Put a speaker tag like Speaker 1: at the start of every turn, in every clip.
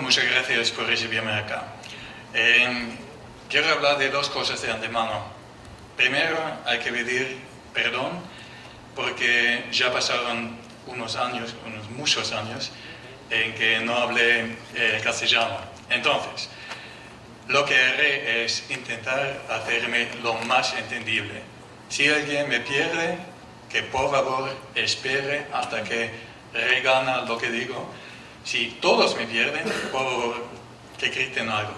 Speaker 1: muchas gracias por recibirme acá. Quiero hablar de dos cosas de antemano. Primero, hay que pedir perdón porque ya pasaron muchos años, en que no hablé castellano. Entonces, lo que haré es intentar hacerme lo más entendible. Si alguien me pierde, que por favor espere hasta que regana lo que digo. Si todos me pierden, por favor, que griten algo.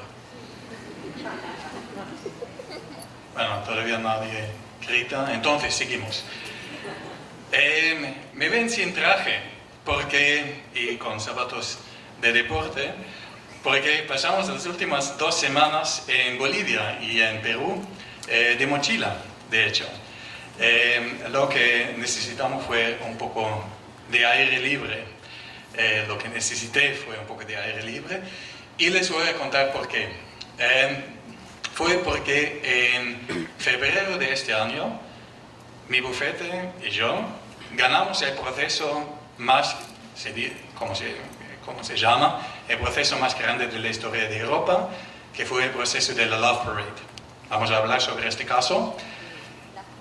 Speaker 1: Bueno, todavía nadie grita, entonces seguimos. Me ven sin traje y con zapatos de deporte, porque pasamos las últimas 2 semanas en Bolivia y en Perú de mochila, de hecho. Lo que necesitamos fue un poco de aire libre. Lo que necesité fue un poco de aire libre y les voy a contar por qué. Fue porque en febrero de este año mi bufete y yo ganamos el proceso más, ¿cómo se llama? El proceso más grande de la historia de Europa, que fue el proceso de la Love Parade. Vamos a hablar sobre este caso.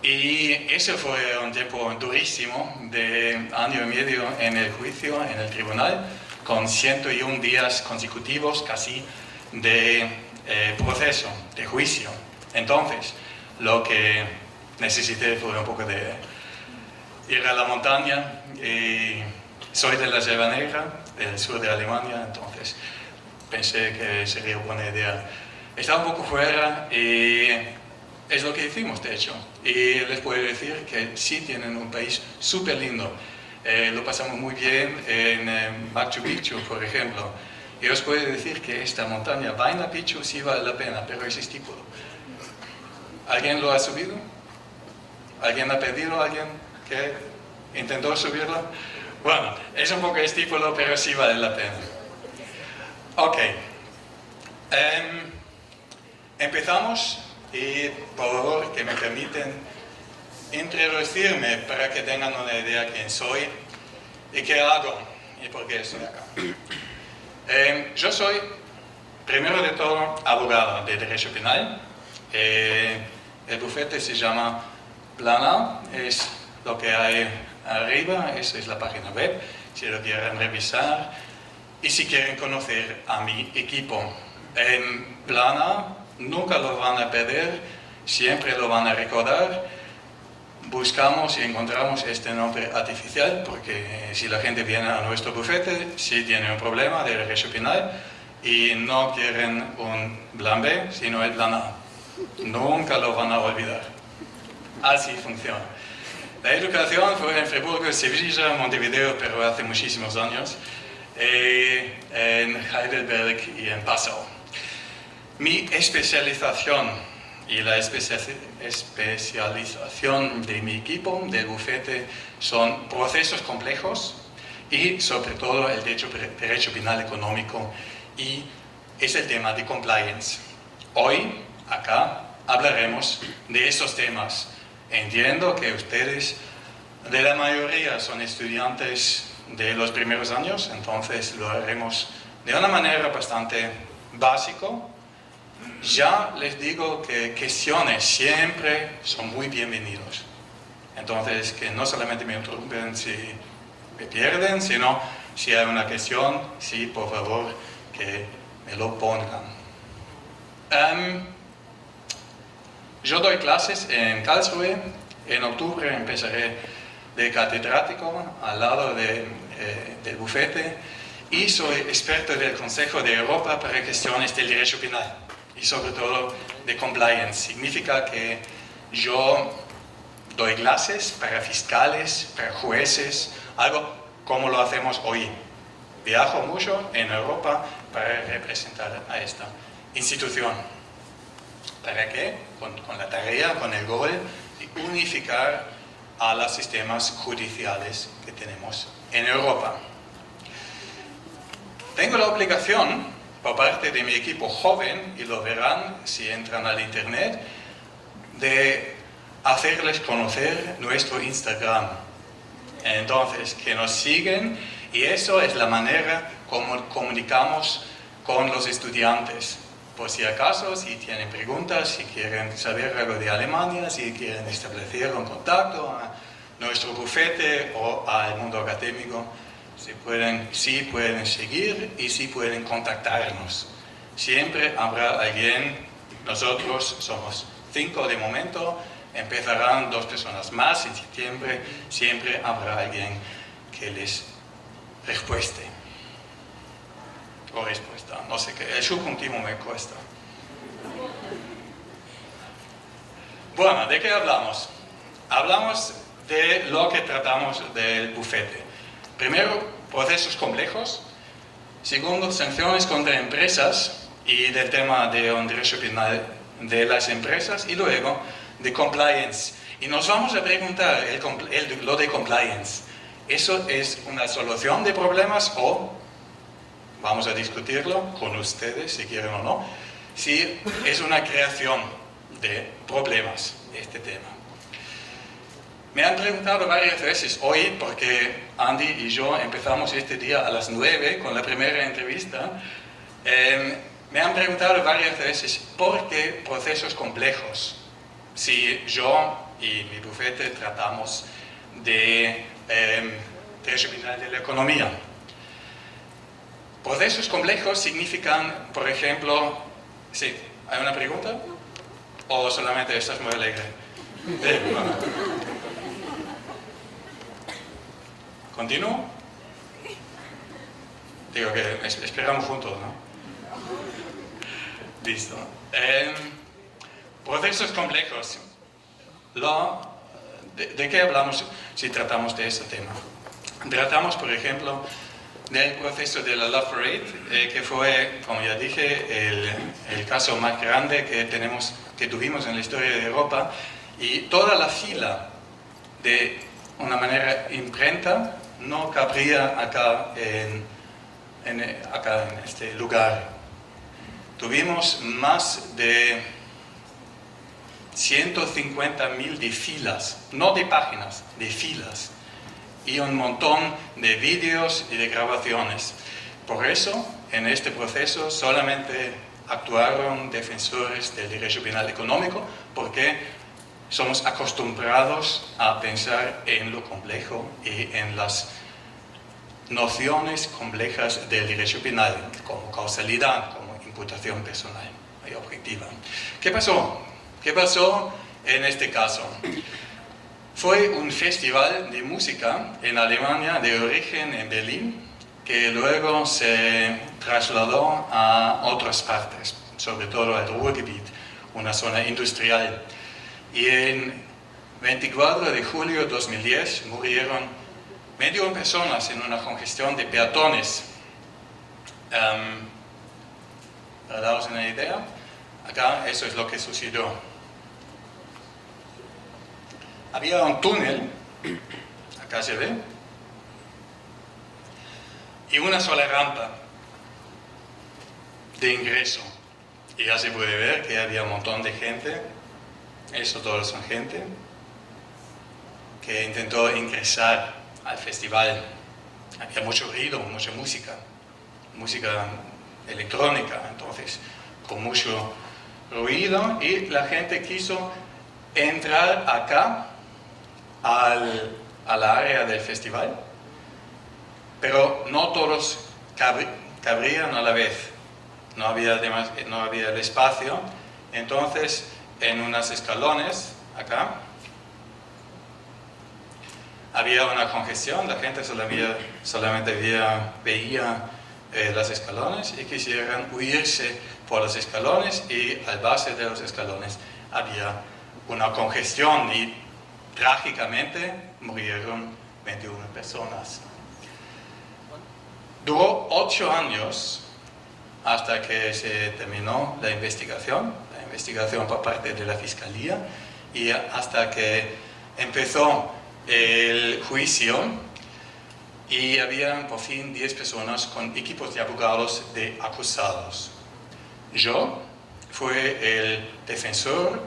Speaker 1: Y eso fue un tiempo durísimo, de año y medio en el juicio, en el tribunal, con 101 días consecutivos casi de proceso, de juicio. Entonces, lo que necesité fue un poco de ir a la montaña. Y soy de la Selva Negra, del sur de Alemania, entonces pensé que sería buena idea estar un poco fuera y es lo que hicimos, de hecho. Y les puedo decir que sí tienen un país súper lindo. Lo pasamos muy bien en Machu Picchu, por ejemplo. Y os puedo decir que esta montaña, Huayna Picchu, sí vale la pena, pero es estípulo. ¿Alguien lo ha subido? ¿Alguien ha pedido a alguien que intentó subirlo? Bueno, es un poco estípulo, pero sí vale la pena. Ok. Empezamos. Y por favor, que me permiten introducirme para que tengan una idea de quién soy y qué hago y por qué estoy acá. Yo soy, primero de todo, abogado de Derecho Penal. El bufete se llama Plana, es lo que hay arriba, esa es la página web, si lo quieren revisar. Y si quieren conocer a mi equipo en Plana, nunca lo van a perder, siempre lo van a recordar. Buscamos y encontramos este nombre artificial porque si la gente viene a nuestro bufete, sí tiene un problema de derecho penal y no quieren un plan B, sino el plan A. Nunca lo van a olvidar. Así funciona. La educación fue en Friburgo, Sevilla, Montevideo, pero hace muchísimos años, en Heidelberg y en Passau. Mi especialización y la especialización de mi equipo, del bufete, son procesos complejos y sobre todo el derecho penal económico y es el tema de compliance. Hoy, acá, hablaremos de esos temas. Entiendo que ustedes, de la mayoría, son estudiantes de los primeros años, entonces lo haremos de una manera bastante básica. Ya les digo que cuestiones siempre son muy bienvenidos. Entonces, que no solamente me interrumpen si me pierden, sino si hay una cuestión, sí, por favor, que me lo pongan. Yo doy clases en Karlsruhe. En octubre empezaré de catedrático al lado del bufete y soy experto del Consejo de Europa para cuestiones del derecho penal y sobre todo de compliance. Significa que yo doy clases para fiscales, para jueces, algo como lo hacemos hoy. Viajo mucho en Europa para representar a esta institución. ¿Para qué? Con la tarea, con el gol de unificar a los sistemas judiciales que tenemos en Europa. Tengo la obligación, por parte de mi equipo joven, y lo verán si entran al internet, de hacerles conocer nuestro Instagram. Entonces, que nos siguen, y eso es la manera como comunicamos con los estudiantes. Por si acaso, si tienen preguntas, si quieren saber algo de Alemania, si quieren establecer un contacto a nuestro bufete o al mundo académico, sí pueden seguir y sí pueden contactarnos. Siempre habrá alguien, nosotros somos 5 de momento, empezarán 2 personas más en septiembre, siempre habrá alguien que les respueste. O respuesta, no sé qué, el subjuntivo me cuesta. Bueno, ¿de qué hablamos? Hablamos de lo que tratamos del bufete. Primero, procesos complejos. Segundo, sanciones contra empresas y del tema de un derecho penal de las empresas. Y luego, de compliance. Y nos vamos a preguntar lo de compliance. ¿Eso es una solución de problemas o vamos a discutirlo con ustedes, si quieren o no, si es una creación de problemas este tema? Me han preguntado varias veces hoy, porque Andy y yo empezamos este día a las 9 con la primera entrevista, me han preguntado varias veces, ¿por qué procesos complejos? Si yo y mi bufete tratamos de derecho penal de la economía. Procesos complejos significan, por ejemplo, ¿sí? ¿Hay una pregunta? ¿O solamente estás muy alegre? Bueno. ¿Continúo? Digo que esperamos juntos, ¿no? Listo. Procesos complejos. ¿De qué hablamos si tratamos de este tema? Tratamos, por ejemplo, del proceso de la Love Parade, que fue, como ya dije, el caso más grande que tuvimos en la historia de Europa, y toda la fila de una manera imprenta no cabría acá en este lugar. Tuvimos más de 150.000 de filas, no de páginas, de filas, y un montón de vídeos y de grabaciones. Por eso, en este proceso solamente actuaron defensores del derecho penal económico, porque somos acostumbrados a pensar en lo complejo y en las nociones complejas del derecho penal, como causalidad, como imputación personal y objetiva. ¿Qué pasó? ¿Qué pasó en este caso? Fue un festival de música en Alemania, de origen en Berlín, que luego se trasladó a otras partes, sobre todo al Ruhrgebiet, una zona industrial. Y en 24 de julio de 2010 murieron 21 personas en una congestión de peatones. Para daros una idea, acá eso es lo que sucedió. Había un túnel, acá se ve, y una sola rampa de ingreso. Y ya se puede ver que había un montón de gente, eso todos son gente, que intentó ingresar al festival. Había mucho ruido, mucha música electrónica, entonces con mucho ruido, y la gente quiso entrar acá al área del festival, pero no todos cabrían a la vez, no había el espacio. Entonces en unos escalones acá había una congestión, la gente solamente veía los escalones y quisieran huirse por los escalones, y al base de los escalones había una congestión y trágicamente murieron 21 personas. Duró 8 años hasta que se terminó la investigación por parte de la Fiscalía, y hasta que empezó el juicio, y había por fin 10 personas con equipos de abogados de acusados. Yo fui el defensor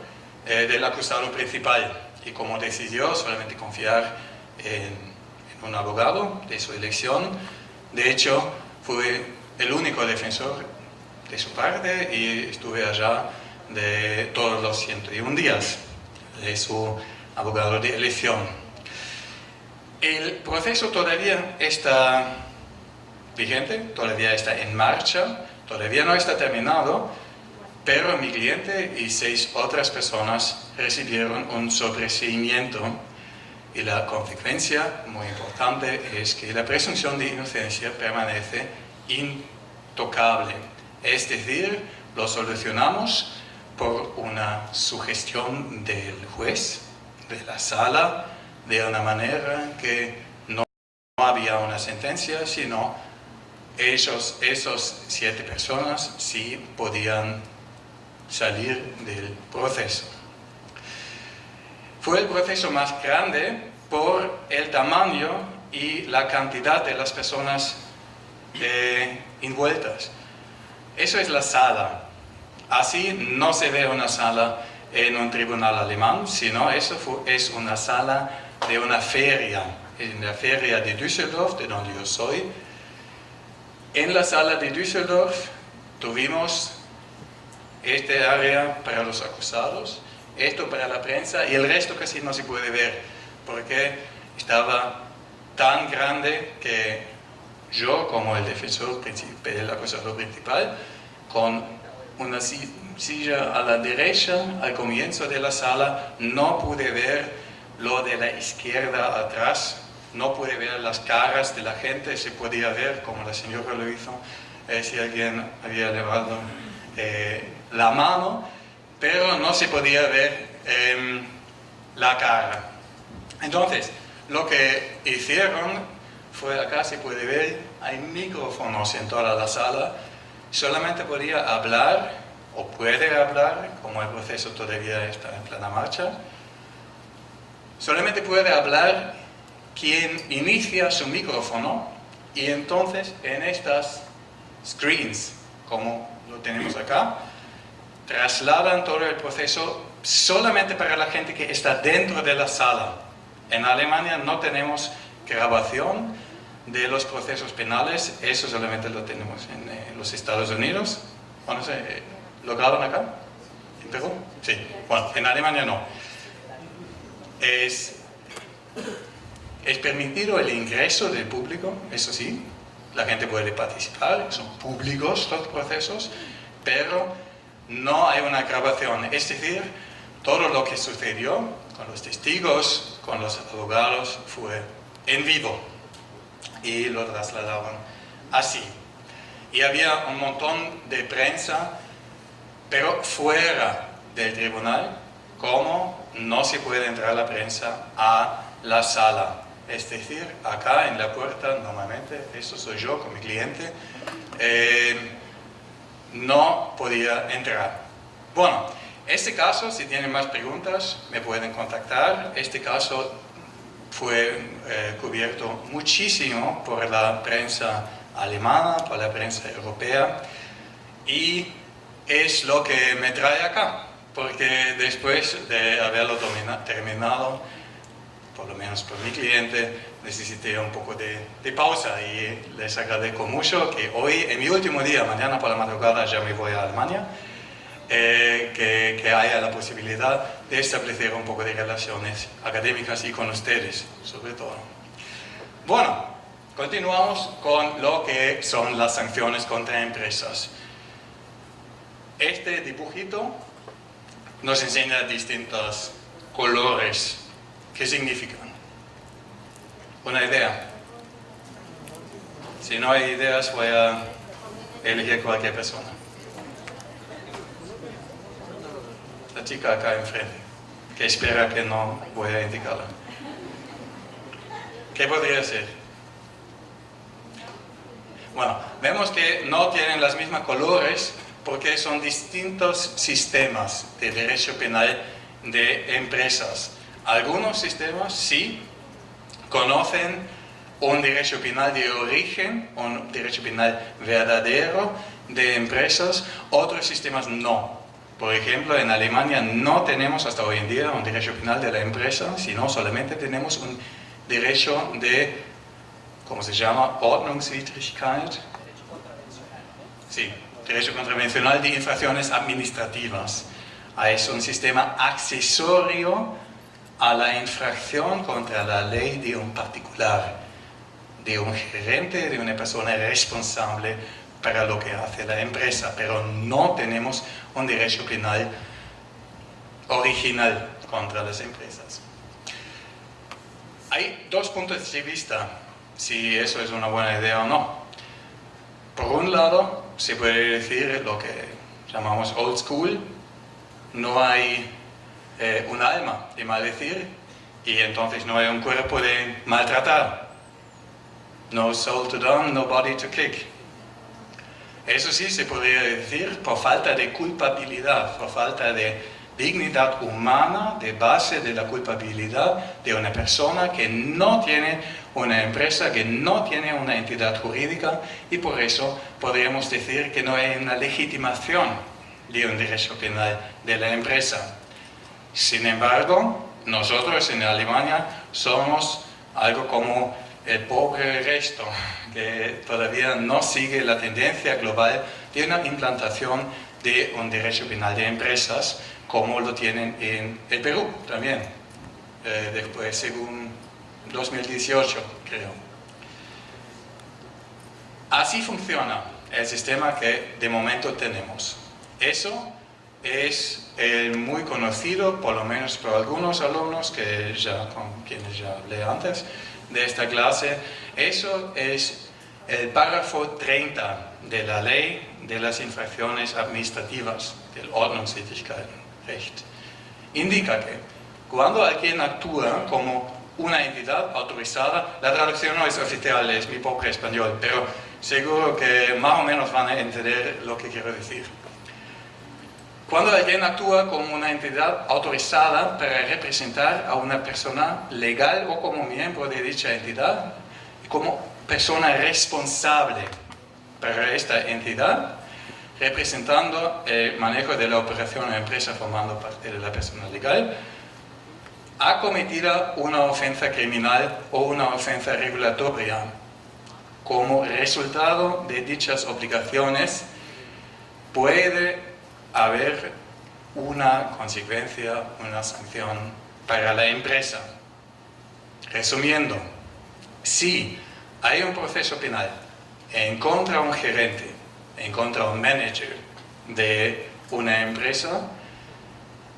Speaker 1: del acusado principal, y como decidió solamente confiar en un abogado de su elección, de hecho fui el único defensor de su parte y estuve allá de todos los 101 días de su abogado de elección. El proceso todavía está vigente, todavía está en marcha, todavía no está terminado, pero mi cliente y 6 otras personas recibieron un sobreseimiento y la consecuencia muy importante es que la presunción de inocencia permanece intocable. Es decir, lo solucionamos por una sugestión del juez, de la sala, de una manera que no había una sentencia, sino esos 7 personas sí podían salir del proceso. Fue el proceso más grande por el tamaño y la cantidad de las personas envueltas. Eso es la sala. Así no se ve una sala en un tribunal alemán, sino eso es una sala de una feria, en la feria de Düsseldorf, de donde yo soy. En la sala de Düsseldorf tuvimos este área para los acusados, esto para la prensa y el resto casi no se puede ver porque estaba tan grande que yo, como el defensor principal, el acusador principal, con una silla a la derecha al comienzo de la sala, no pude ver lo de la izquierda atrás, no pude ver las caras de la gente, se podía ver como la señora lo hizo, si alguien había levantado la mano, pero no se podía ver la cara. Entonces, lo que hicieron fue, acá se puede ver, hay micrófonos en toda la sala, solamente podía hablar, o puede hablar, como el proceso todavía está en plena marcha, solamente puede hablar quien inicia su micrófono, y entonces en estas screens, como lo tenemos acá, trasladan todo el proceso solamente para la gente que está dentro de la sala. En Alemania no tenemos grabación de los procesos penales, eso solamente lo tenemos en los Estados Unidos. Bueno, ¿lo graban acá? ¿En Perú? Sí. Bueno, en Alemania no. Es permitido el ingreso del público, eso sí, la gente puede participar, son públicos los procesos, pero no hay una grabación, es decir, todo lo que sucedió con los testigos, con los abogados, fue en vivo y lo trasladaron así. Y había un montón de prensa, pero fuera del tribunal, como no se puede entrar la prensa a la sala. Es decir, acá en la puerta, normalmente, eso soy yo con mi cliente, no podía entrar. Bueno, este caso, si tienen más preguntas, me pueden contactar. Este caso fue cubierto muchísimo por la prensa alemana, por la prensa europea, y es lo que me trae acá, porque después de haberlo terminado, por lo menos por mi cliente, necesité un poco de pausa y les agradezco mucho que hoy, en mi último día, mañana por la madrugada ya me voy a Alemania, que haya la posibilidad de establecer un poco de relaciones académicas y con ustedes, sobre todo. Bueno, continuamos con lo que son las sanciones contra empresas. Este dibujito nos enseña distintos colores. ¿Qué significan? ¿Una idea? Si no hay ideas, voy a elegir cualquier persona. La chica acá enfrente, que espera que no voy a indicarla. ¿Qué podría ser? Bueno, vemos que no tienen los mismos colores porque son distintos sistemas de derecho penal de empresas. Algunos sistemas sí conocen un derecho penal de origen, un derecho penal verdadero de empresas, otros sistemas no. Por ejemplo, en Alemania no tenemos hasta hoy en día un derecho penal de la empresa, sino solamente tenemos un derecho de, ¿cómo se llama? Ordnungswidrigkeit. Sí, derecho contravencional de infracciones administrativas. Es un sistema accesorio a la infracción contra la ley de un particular, de un gerente, de una persona responsable para lo que hace la empresa, pero no tenemos un derecho penal original contra las empresas. Hay dos puntos de vista, si eso es una buena idea o no. Por un lado, se puede decir lo que llamamos old school, no hay un alma de maldecir y entonces no hay un cuerpo de maltratar. No soul to down, no body to kick. Eso sí se podría decir por falta de culpabilidad, por falta de dignidad humana, de base de la culpabilidad de una persona que no tiene una empresa, que no tiene una entidad jurídica, y por eso podríamos decir que no hay una legitimación de un derecho penal de la empresa. Sin embargo, nosotros en Alemania somos algo como el pobre resto, que todavía no sigue la tendencia global de una implantación de un derecho penal de empresas, como lo tienen en el Perú también, después según 2018, creo. Así funciona el sistema que de momento tenemos. Eso es muy conocido, por lo menos por algunos alumnos con quienes ya hablé antes de esta clase. Eso es el párrafo 30 de la ley de las infracciones administrativas, del Ordnungstätigkeitenrecht. Indica que cuando alguien actúa como una entidad autorizada, la traducción no es oficial, es mi pobre español, pero seguro que más o menos van a entender lo que quiero decir. Cuando alguien actúa como una entidad autorizada para representar a una persona legal o como miembro de dicha entidad, como persona responsable para esta entidad, representando el manejo de la operación o empresa formando parte de la persona legal, ha cometido una ofensa criminal o una ofensa regulatoria. Como resultado de dichas obligaciones, puede haber una consecuencia, una sanción para la empresa. Resumiendo, si hay un proceso penal en contra de un gerente, en contra de un manager de una empresa,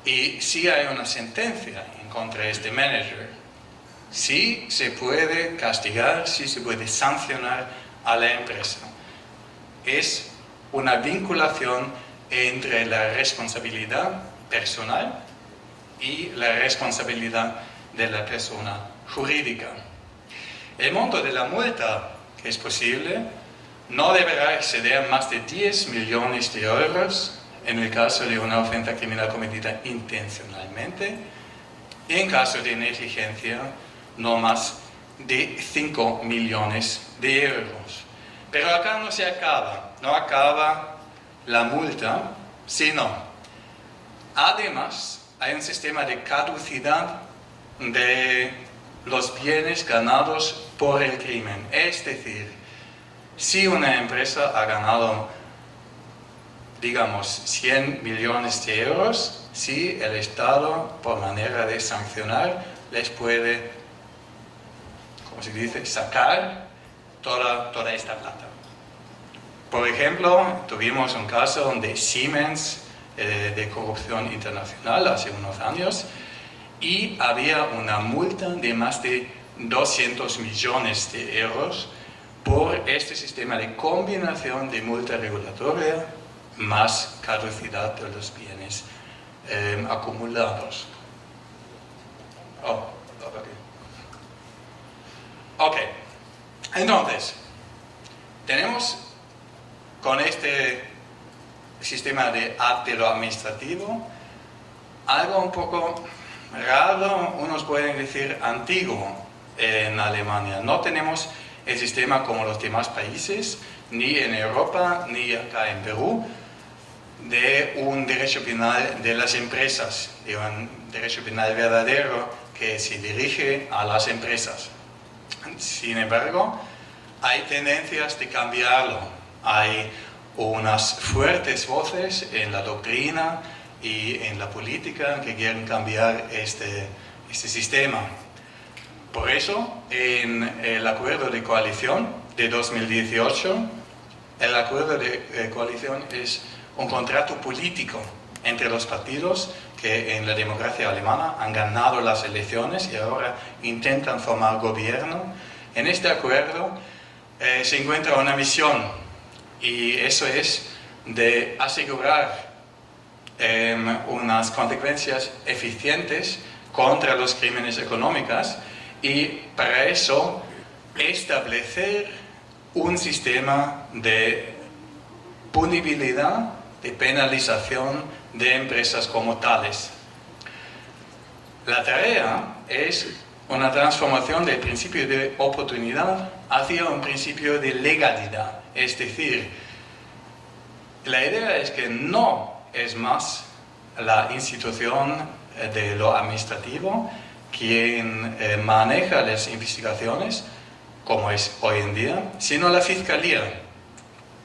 Speaker 1: y si hay una sentencia en contra de este manager, sí se puede castigar, sí se puede sancionar a la empresa. Es una vinculación entre la responsabilidad personal y la responsabilidad de la persona jurídica. El monto de la multa que es posible no deberá exceder más de 10 millones de euros en el caso de una ofensa criminal cometida intencionalmente, y en caso de negligencia no más de 5 millones de euros. Pero acá no se acaba, no acaba la multa, sino además hay un sistema de caducidad de los bienes ganados por el crimen. Es decir, si una empresa ha ganado, digamos, 100 millones de euros, si el Estado, por manera de sancionar, les puede, como se dice, sacar toda esta plata. Por ejemplo, tuvimos un caso de Siemens de corrupción internacional hace unos años y había una multa de más de 200 millones de euros por este sistema de combinación de multa regulatoria más caducidad de los bienes acumulados. Ok, entonces, tenemos con este sistema de lo administrativo algo un poco raro, unos pueden decir antiguo en Alemania. No tenemos el sistema como los demás países, ni en Europa, ni acá en Perú, de un derecho penal de las empresas, de un derecho penal verdadero que se dirige a las empresas. Sin embargo, hay tendencias de cambiarlo. Hay unas fuertes voces en la doctrina y en la política que quieren cambiar este sistema. Por eso, en el acuerdo de coalición de 2018, el acuerdo de coalición es un contrato político entre los partidos que en la democracia alemana han ganado las elecciones y ahora intentan formar gobierno. En este acuerdo se encuentra una misión, y eso es de asegurar unas consecuencias eficientes contra los crímenes económicos y para eso establecer un sistema de punibilidad, de penalización de empresas como tales. La tarea es una transformación del principio de oportunidad hacia un principio de legalidad. Es decir, la idea es que no es más la institución de lo administrativo quien maneja las investigaciones, como es hoy en día, sino la fiscalía,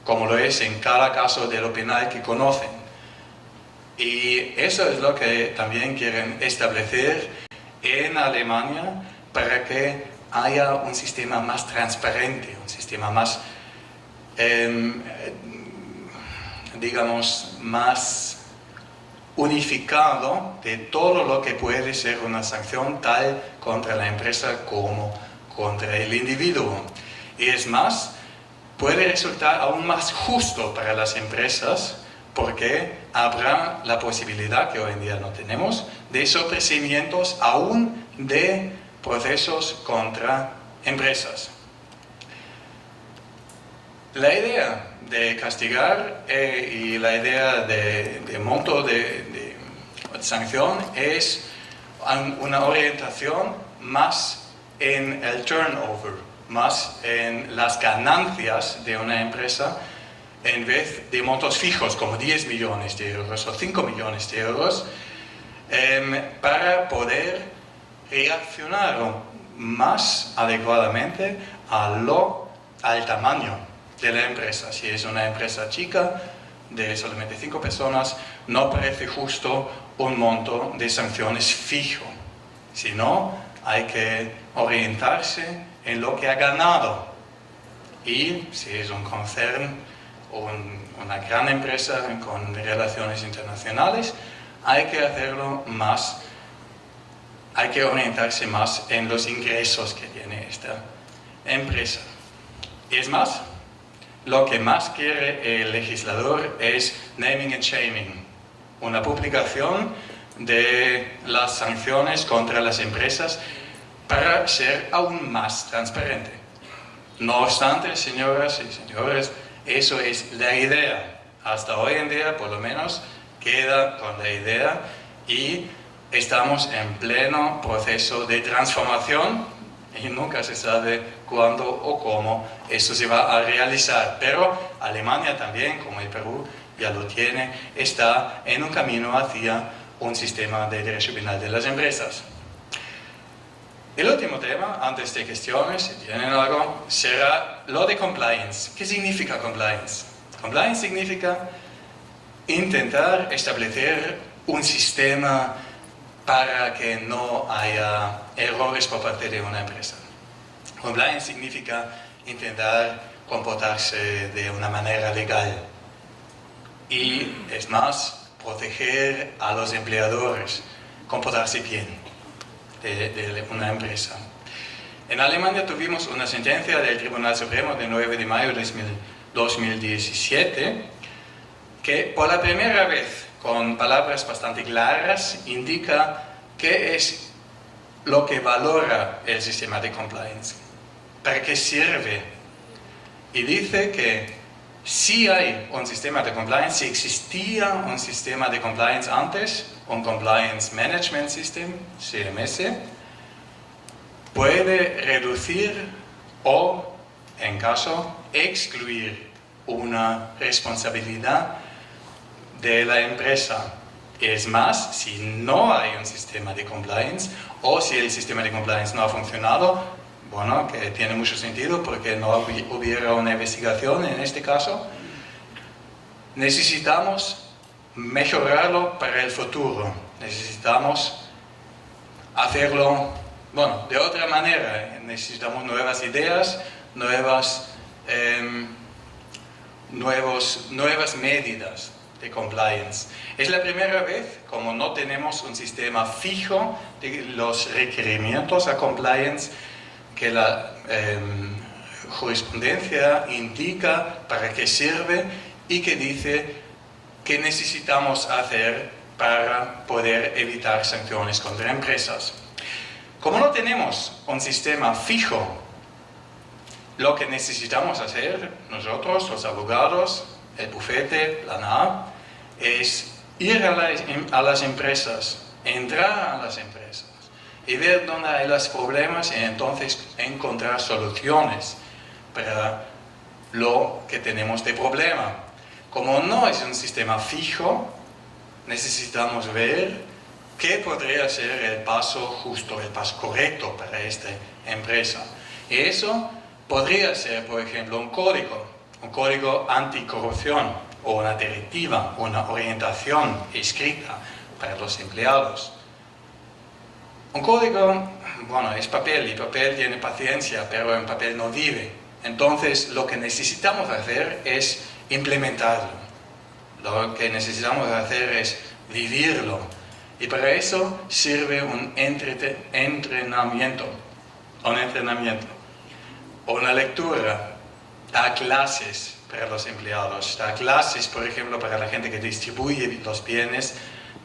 Speaker 1: como lo es en cada caso de lo penal que conocen. Y eso es lo que también quieren establecer en Alemania para que haya un sistema más transparente, un sistema más, digamos, más unificado de todo lo que puede ser una sanción tal contra la empresa como contra el individuo. Y es más, puede resultar aún más justo para las empresas porque habrá la posibilidad, que hoy en día no tenemos, de sobreseimientos aún de procesos contra empresas. La idea de castigar y la idea de monto de sanción es una orientación más en el turnover, más en las ganancias de una empresa en vez de montos fijos como 10 millones de euros o 5 millones de euros para poder reaccionar más adecuadamente al tamaño de la empresa. Si es una empresa chica de solamente 5 personas, no parece justo un monto de sanciones fijo, sino hay que orientarse en lo que ha ganado. Y si es un concerno o una gran empresa con relaciones internacionales, hay que hacerlo más, hay que orientarse más en los ingresos que tiene esta empresa. Es más, lo que más quiere el legislador es naming and shaming, una publicación de las sanciones contra las empresas para ser aún más transparente. No obstante, señoras y señores, eso es la idea. Hasta hoy en día, por lo menos, queda con la idea y estamos en pleno proceso de transformación y nunca se sabe cuándo o cómo esto se va a realizar. Pero Alemania también, como el Perú, ya lo tiene, está en un camino hacia un sistema de derecho penal de las empresas. El último tema, antes de cuestiones, si tienen algo, será lo de compliance. ¿Qué significa compliance? Compliance significa intentar establecer un sistema para que no haya errores por parte de una empresa. Compliance significa intentar comportarse de una manera legal y, es más, proteger a los empleadores, comportarse bien de una empresa. En Alemania tuvimos una sentencia del Tribunal Supremo de 9 de mayo de 2017 que por la primera vez, con palabras bastante claras, indica qué es lo que valora el sistema de compliance, para qué sirve. Y dice que si hay un sistema de compliance, si existía un sistema de compliance antes, un Compliance Management System, CMS, puede reducir o, en caso, excluir una responsabilidad de la empresa. Es más, si no hay un sistema de compliance o si el sistema de compliance no ha funcionado, bueno, que tiene mucho sentido porque no hubiera una investigación en este caso, necesitamos mejorarlo para el futuro. Necesitamos hacerlo, bueno, de otra manera. Necesitamos nuevas ideas, nuevas medidas de compliance. Es la primera vez, como no tenemos un sistema fijo de los requerimientos a compliance, que la jurisprudencia indica para qué sirve y que dice qué necesitamos hacer para poder evitar sanciones contra empresas. Como no tenemos un sistema fijo, lo que necesitamos hacer nosotros, los abogados, el bufete, la NA, es ir a las empresas, entrar a las empresas y ver dónde hay los problemas y entonces encontrar soluciones para lo que tenemos de problema. Como no es un sistema fijo, necesitamos ver qué podría ser el paso justo, el paso correcto para esta empresa. Y eso podría ser, por ejemplo, un código anticorrupción o una directiva, una orientación escrita para los empleados. Un código, bueno, es papel y papel tiene paciencia, pero en papel no vive. Entonces, lo que necesitamos hacer es implementarlo. Lo que necesitamos hacer es vivirlo. Y para eso sirve un entrenamiento. O una lectura. Da clases para los empleados. Da clases, por ejemplo, para la gente que distribuye los bienes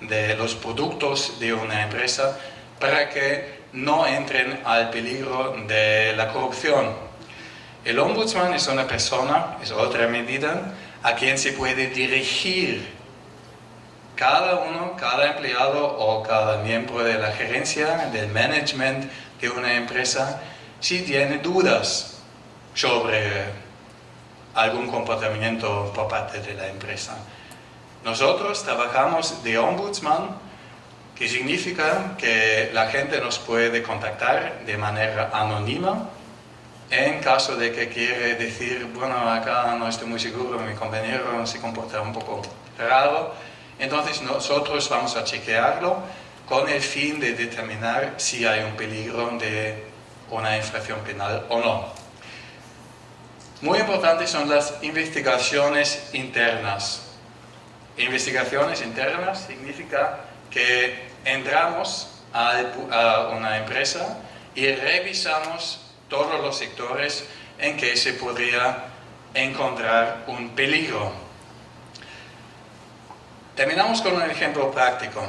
Speaker 1: de los productos de una empresa, para que no entren al peligro de la corrupción. El ombudsman es una persona, es otra medida, a quien se puede dirigir cada empleado o cada miembro de la gerencia, del management de una empresa, si tiene dudas sobre algún comportamiento por parte de la empresa. Nosotros trabajamos de ombudsman, que significa que la gente nos puede contactar de manera anónima en caso de que quiere decir, bueno, acá no estoy muy seguro, mi compañero se comporta un poco raro. Entonces nosotros vamos a chequearlo con el fin de determinar si hay un peligro de una infracción penal o no. Muy importantes son las investigaciones internas. Investigaciones internas significa que entramos a una empresa y revisamos todos los sectores en que se podría encontrar un peligro. Terminamos con un ejemplo práctico.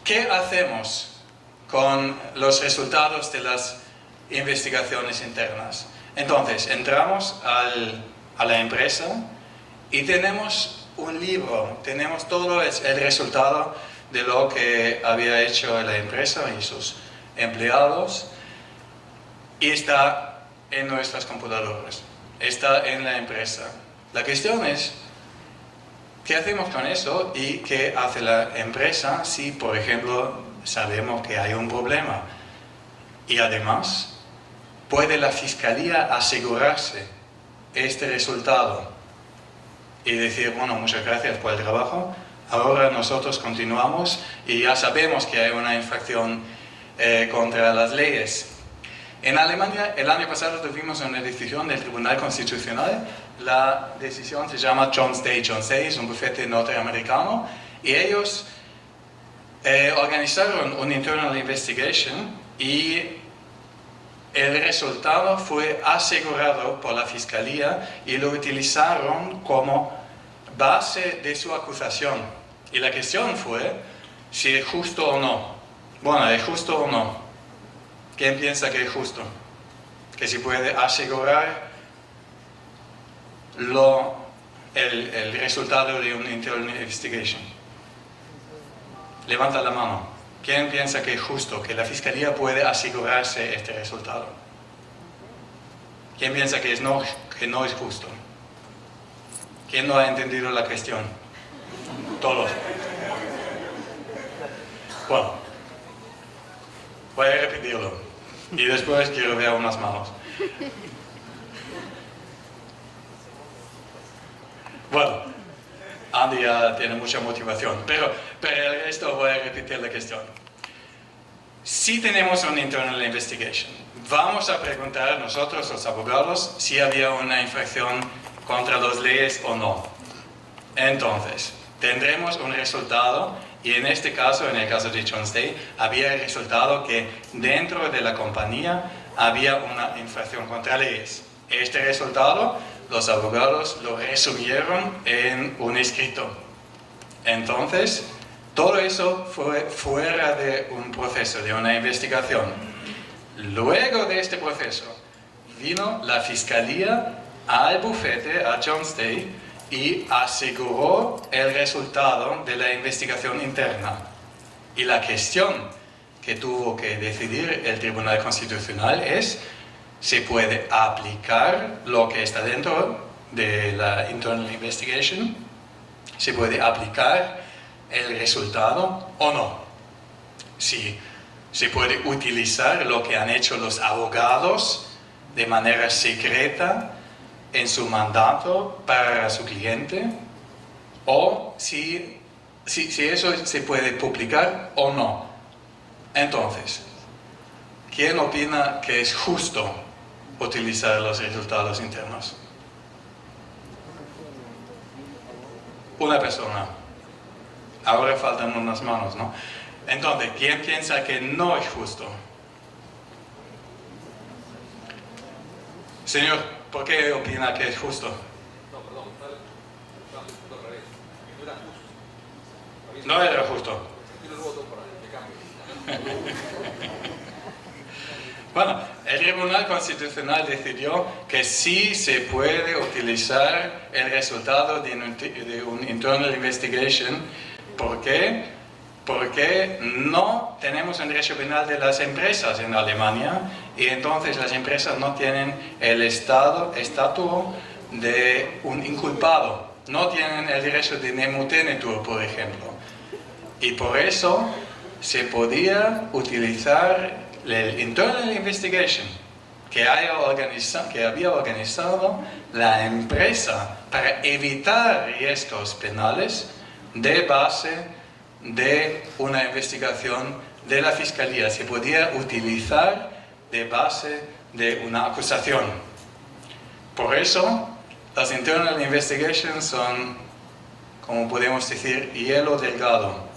Speaker 1: ¿Qué hacemos con los resultados de las investigaciones internas? Entonces, entramos a la empresa y tenemos un libro, tenemos todo el resultado de lo que había hecho la empresa y sus empleados, y está en nuestras computadoras, está en la empresa. La cuestión es, ¿qué hacemos con eso y qué hace la empresa si, por ejemplo, sabemos que hay un problema? Y además, ¿puede la Fiscalía asegurarse este resultado y decir, bueno, muchas gracias por el trabajo, ahora nosotros continuamos y ya sabemos que hay una infracción contra las leyes? En Alemania, el año pasado tuvimos una decisión del Tribunal Constitucional. La decisión se llama Jones Day. Jones Day es un bufete norteamericano y ellos organizaron una internal investigation y el resultado fue asegurado por la Fiscalía y lo utilizaron como base de su acusación. Y la cuestión fue si es justo o no. Bueno, ¿es justo o no? ¿Quién piensa que es justo? Que se puede asegurar el resultado de una internal investigation. Levanta la mano. ¿Quién piensa que es justo? Que la Fiscalía puede asegurarse este resultado. ¿Quién piensa que no es justo? ¿Quién no ha entendido la cuestión? Todos. Bueno, voy a repetirlo. Y después quiero ver unas manos. Bueno, Andy ya tiene mucha motivación, pero el resto voy a repetir la cuestión. Si tenemos un internal investigation, vamos a preguntar nosotros, los abogados, si había una infracción contra las leyes o no. Entonces, tendremos un resultado, y en este caso, en el caso de Jones Day, había el resultado que dentro de la compañía había una infracción contra leyes. Este resultado, los abogados lo resumieron en un escrito. Entonces, todo eso fue fuera de un proceso, de una investigación. Luego de este proceso, vino la fiscalía al bufete, a Jones Day, y aseguró el resultado de la investigación interna. Y la cuestión que tuvo que decidir el Tribunal Constitucional es: ¿se puede aplicar lo que está dentro de la internal investigation? ¿Se puede aplicar el resultado o no? Si se puede utilizar lo que han hecho los abogados de manera secreta en su mandato para su cliente, o si eso se puede publicar o no. Entonces, ¿quién opina que es justo utilizar los resultados internos? Una persona. Ahora faltan unas manos, ¿no? Entonces, ¿quién piensa que no es justo? Señor, ¿por qué opina que es justo?
Speaker 2: No, perdón, está al revés. Que
Speaker 1: No era justo.
Speaker 2: Tiro el voto para que cambie.
Speaker 1: Bueno, el Tribunal Constitucional decidió que sí se puede utilizar el resultado de un internal investigation. ¿Por qué? Porque no tenemos un derecho penal de las empresas en Alemania, y entonces las empresas no tienen el estatus de un inculpado, no tienen el derecho de nemo tenetur, por ejemplo. Y por eso se podía utilizar el internal investigation que había organizado la empresa para evitar riesgos penales de base de una investigación de la fiscalía. Se podía utilizar de base de una acusación. Por eso, las internal investigations son, como podemos decir, hielo delgado.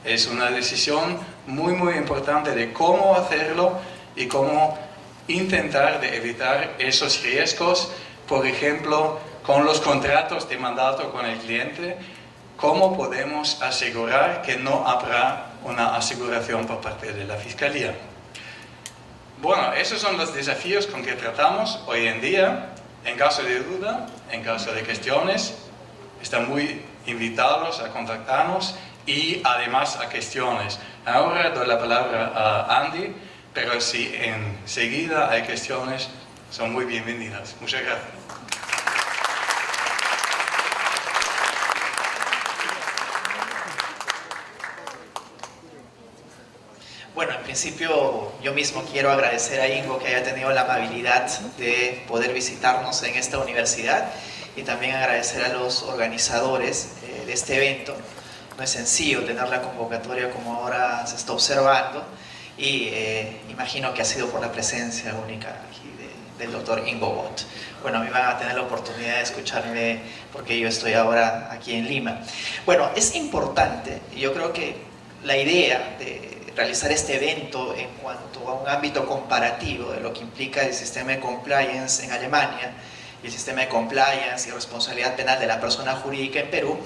Speaker 1: Es una decisión muy importante de cómo hacerlo y cómo intentar de evitar esos riesgos, por ejemplo, con los contratos de mandato con el cliente. ¿Cómo podemos asegurar que no habrá una aseguración por parte de la Fiscalía? Bueno, esos son los desafíos con que tratamos hoy en día. En caso de duda, en caso de cuestiones, están muy invitados a contactarnos y además a cuestiones. Ahora doy la palabra a Andy, pero si enseguida hay cuestiones, son muy bienvenidas. Muchas gracias.
Speaker 3: Bueno, en principio yo mismo quiero agradecer a Ingo que haya tenido la amabilidad de poder visitarnos en esta universidad, y también agradecer a los organizadores de este evento. No es sencillo tener la convocatoria como ahora se está observando, y imagino que ha sido por la presencia única aquí del doctor Ingo Both. Bueno, a mí van a tener la oportunidad de escucharme porque yo estoy ahora aquí en Lima. Bueno, es importante, yo creo que la idea de realizar este evento en cuanto a un ámbito comparativo de lo que implica el sistema de compliance en Alemania y el sistema de compliance y responsabilidad penal de la persona jurídica en Perú,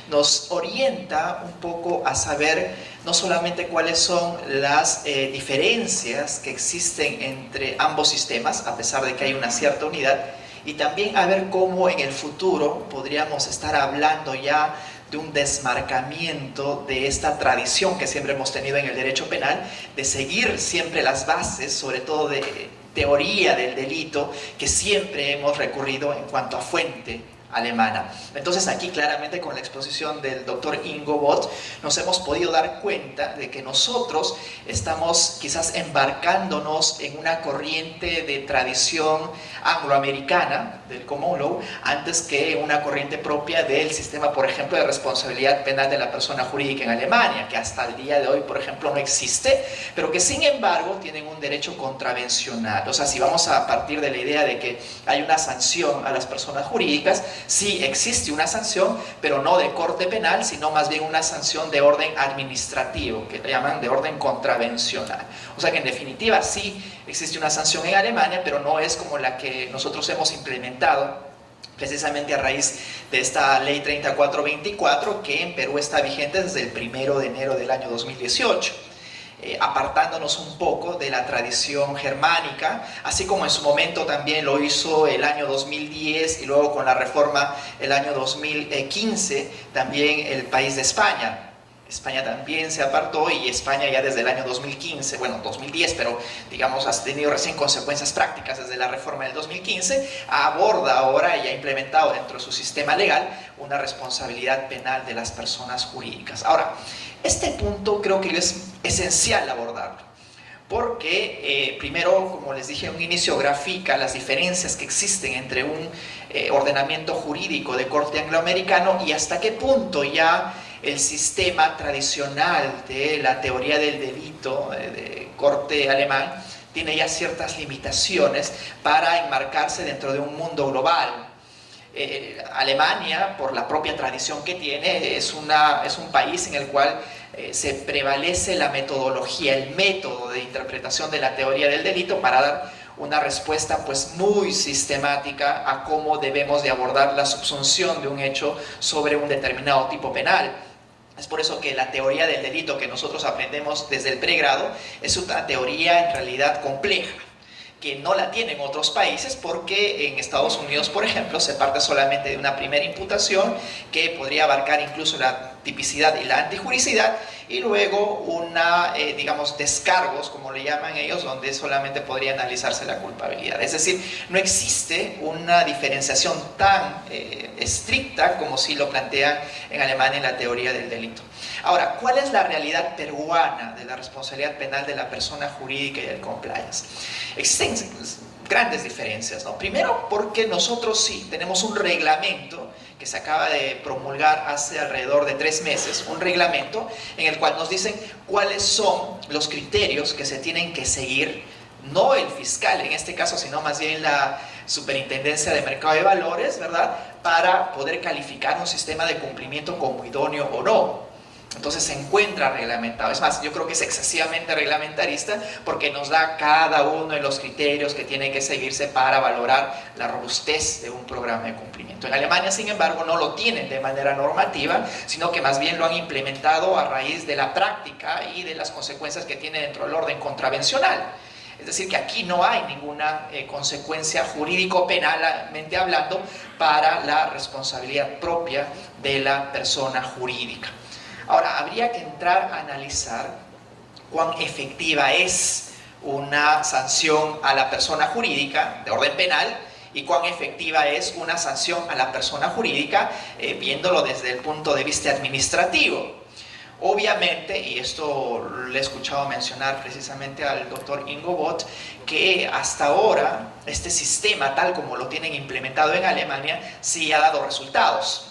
Speaker 3: nos orienta un poco a saber no solamente cuáles son las diferencias que existen entre ambos sistemas, a pesar de que hay una cierta unidad, y también a ver cómo en el futuro podríamos estar hablando ya de un desmarcamiento de esta tradición que siempre hemos tenido en el derecho penal, de seguir siempre las bases, sobre todo de teoría del delito, que siempre hemos recurrido en cuanto a fuente alemana. Entonces aquí claramente con la exposición del doctor Ingo Voth nos hemos podido dar cuenta de que nosotros estamos quizás embarcándonos en una corriente de tradición angloamericana del common law antes que una corriente propia del sistema, por ejemplo, de responsabilidad penal de la persona jurídica en Alemania, que hasta el día de hoy, por ejemplo, no existe, pero que sin embargo tienen un derecho contravencional. O sea, si vamos a partir de la idea de que hay una sanción a las personas jurídicas, sí existe una sanción, pero no de corte penal, sino más bien una sanción de orden administrativo, que le llaman de orden contravencional. O sea que en definitiva sí existe una sanción en Alemania, pero no es como la que nosotros hemos implementado precisamente a raíz de esta ley 3424 que en Perú está vigente desde el 1 de enero del año 2018. Apartándonos un poco de la tradición germánica, así como en su momento también lo hizo el año 2010 y luego con la reforma el año 2015 también el país de España. España también se apartó y España ya desde el año 2015, bueno 2010, pero digamos ha tenido recién consecuencias prácticas desde la reforma del 2015, aborda ahora y ha implementado dentro de su sistema legal una responsabilidad penal de las personas jurídicas. Ahora, este punto creo que es esencial abordarlo, porque primero, como les dije en un inicio, grafica las diferencias que existen entre un ordenamiento jurídico de corte angloamericano y hasta qué punto ya el sistema tradicional de la teoría del delito de corte alemán tiene ya ciertas limitaciones para enmarcarse dentro de un mundo global. Alemania, por la propia tradición que tiene, es un país en el cual se prevalece la metodología, el método de interpretación de la teoría del delito para dar una respuesta pues muy sistemática a cómo debemos de abordar la subsunción de un hecho sobre un determinado tipo penal. Es por eso que la teoría del delito que nosotros aprendemos desde el pregrado es una teoría en realidad compleja, que no la tienen otros países porque en Estados Unidos, por ejemplo, se parte solamente de una primera imputación que podría abarcar incluso la tipicidad y la antijuricidad y luego digamos, descargos, como le llaman ellos, donde solamente podría analizarse la culpabilidad. Es decir, no existe una diferenciación tan estricta como si lo plantea en Alemania en la teoría del delito. Ahora, ¿cuál es la realidad peruana de la responsabilidad penal de la persona jurídica y del compliance? Existen grandes diferencias, ¿no? Primero, porque nosotros sí tenemos un reglamento que se acaba de promulgar hace alrededor de 3 meses, un reglamento en el cual nos dicen cuáles son los criterios que se tienen que seguir, no el fiscal en este caso, sino más bien la Superintendencia de Mercado de Valores, ¿verdad?, para poder calificar un sistema de cumplimiento como idóneo o no. Entonces se encuentra reglamentado. Es más, yo creo que es excesivamente reglamentarista porque nos da cada uno de los criterios que tiene que seguirse para valorar la robustez de un programa de cumplimiento. En Alemania, sin embargo, no lo tienen de manera normativa, sino que más bien lo han implementado a raíz de la práctica y de las consecuencias que tiene dentro del orden contravencional. Es decir, que aquí no hay ninguna consecuencia jurídico-penalmente hablando para la responsabilidad propia de la persona jurídica. Ahora, habría que entrar a analizar cuán efectiva es una sanción a la persona jurídica de orden penal y cuán efectiva es una sanción a la persona jurídica viéndolo desde el punto de vista administrativo. Obviamente, y esto lo he escuchado mencionar precisamente al doctor Ingo Voth, que hasta ahora este sistema, tal como lo tienen implementado en Alemania, sí ha dado resultados.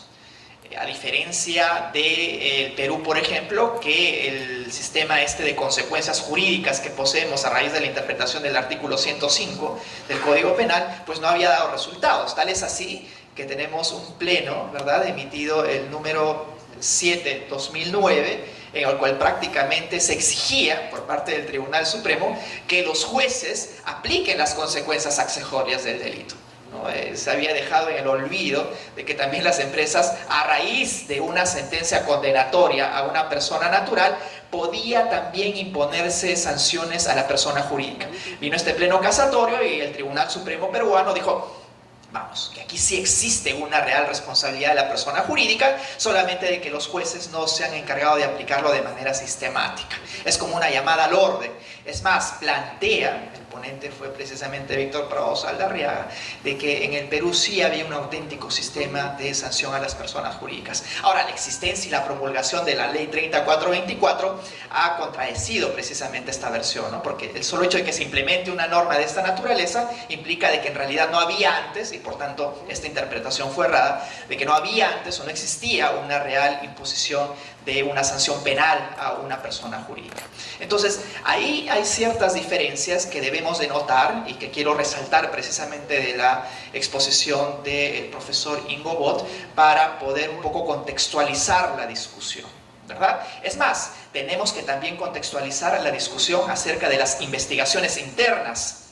Speaker 3: A diferencia del Perú, por ejemplo, que el sistema de consecuencias jurídicas que poseemos a raíz de la interpretación del artículo 105 del Código Penal, pues no había dado resultados. Tal es así que tenemos un pleno, ¿verdad?, emitido el número 7/2009, en el cual prácticamente se exigía por parte del Tribunal Supremo que los jueces apliquen las consecuencias accesorias del delito. ¿No? Se había dejado en el olvido de que también las empresas, a raíz de una sentencia condenatoria a una persona natural, podía también imponerse sanciones a la persona jurídica. Vino este pleno casatorio y el Tribunal Supremo peruano dijo: vamos, que aquí sí existe una real responsabilidad de la persona jurídica, solamente de que los jueces no se han encargado de aplicarlo de manera sistemática. Es como una llamada al orden. Es más, plantea el ponente fue precisamente Víctor Prado Saldarriaga, de que en el Perú sí había un auténtico sistema de sanción a las personas jurídicas. Ahora, la existencia y la promulgación de la ley 3424 ha contradecido precisamente esta versión, ¿no? Porque el solo hecho de que se implemente una norma de esta naturaleza implica de que en realidad no había antes, y por tanto esta interpretación fue errada, de que no había antes o no existía una real imposición de una sanción penal a una persona jurídica. Entonces, ahí hay ciertas diferencias que debemos de notar y que quiero resaltar precisamente de la exposición del profesor Ingo Both para poder un poco contextualizar la discusión, ¿verdad? Es más, tenemos que también contextualizar la discusión acerca de las investigaciones internas.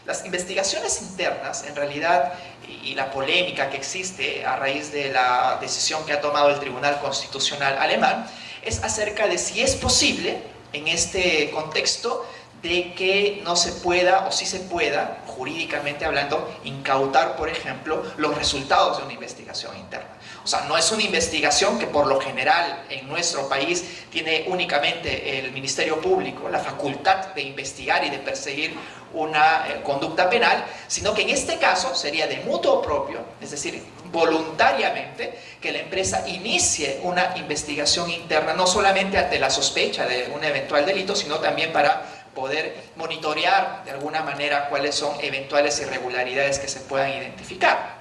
Speaker 3: Las investigaciones internas, en realidad, y la polémica que existe a raíz de la decisión que ha tomado el Tribunal Constitucional alemán, es acerca de si es posible, en este contexto, de que no se pueda, o sí se pueda, jurídicamente hablando, incautar, por ejemplo, los resultados de una investigación interna. O sea, no es una investigación que por lo general en nuestro país tiene únicamente el Ministerio Público la facultad de investigar y de perseguir una conducta penal, sino que en este caso sería de mutuo propio, es decir, voluntariamente, que la empresa inicie una investigación interna, no solamente ante la sospecha de un eventual delito, sino también para poder monitorear de alguna manera cuáles son eventuales irregularidades que se puedan identificar.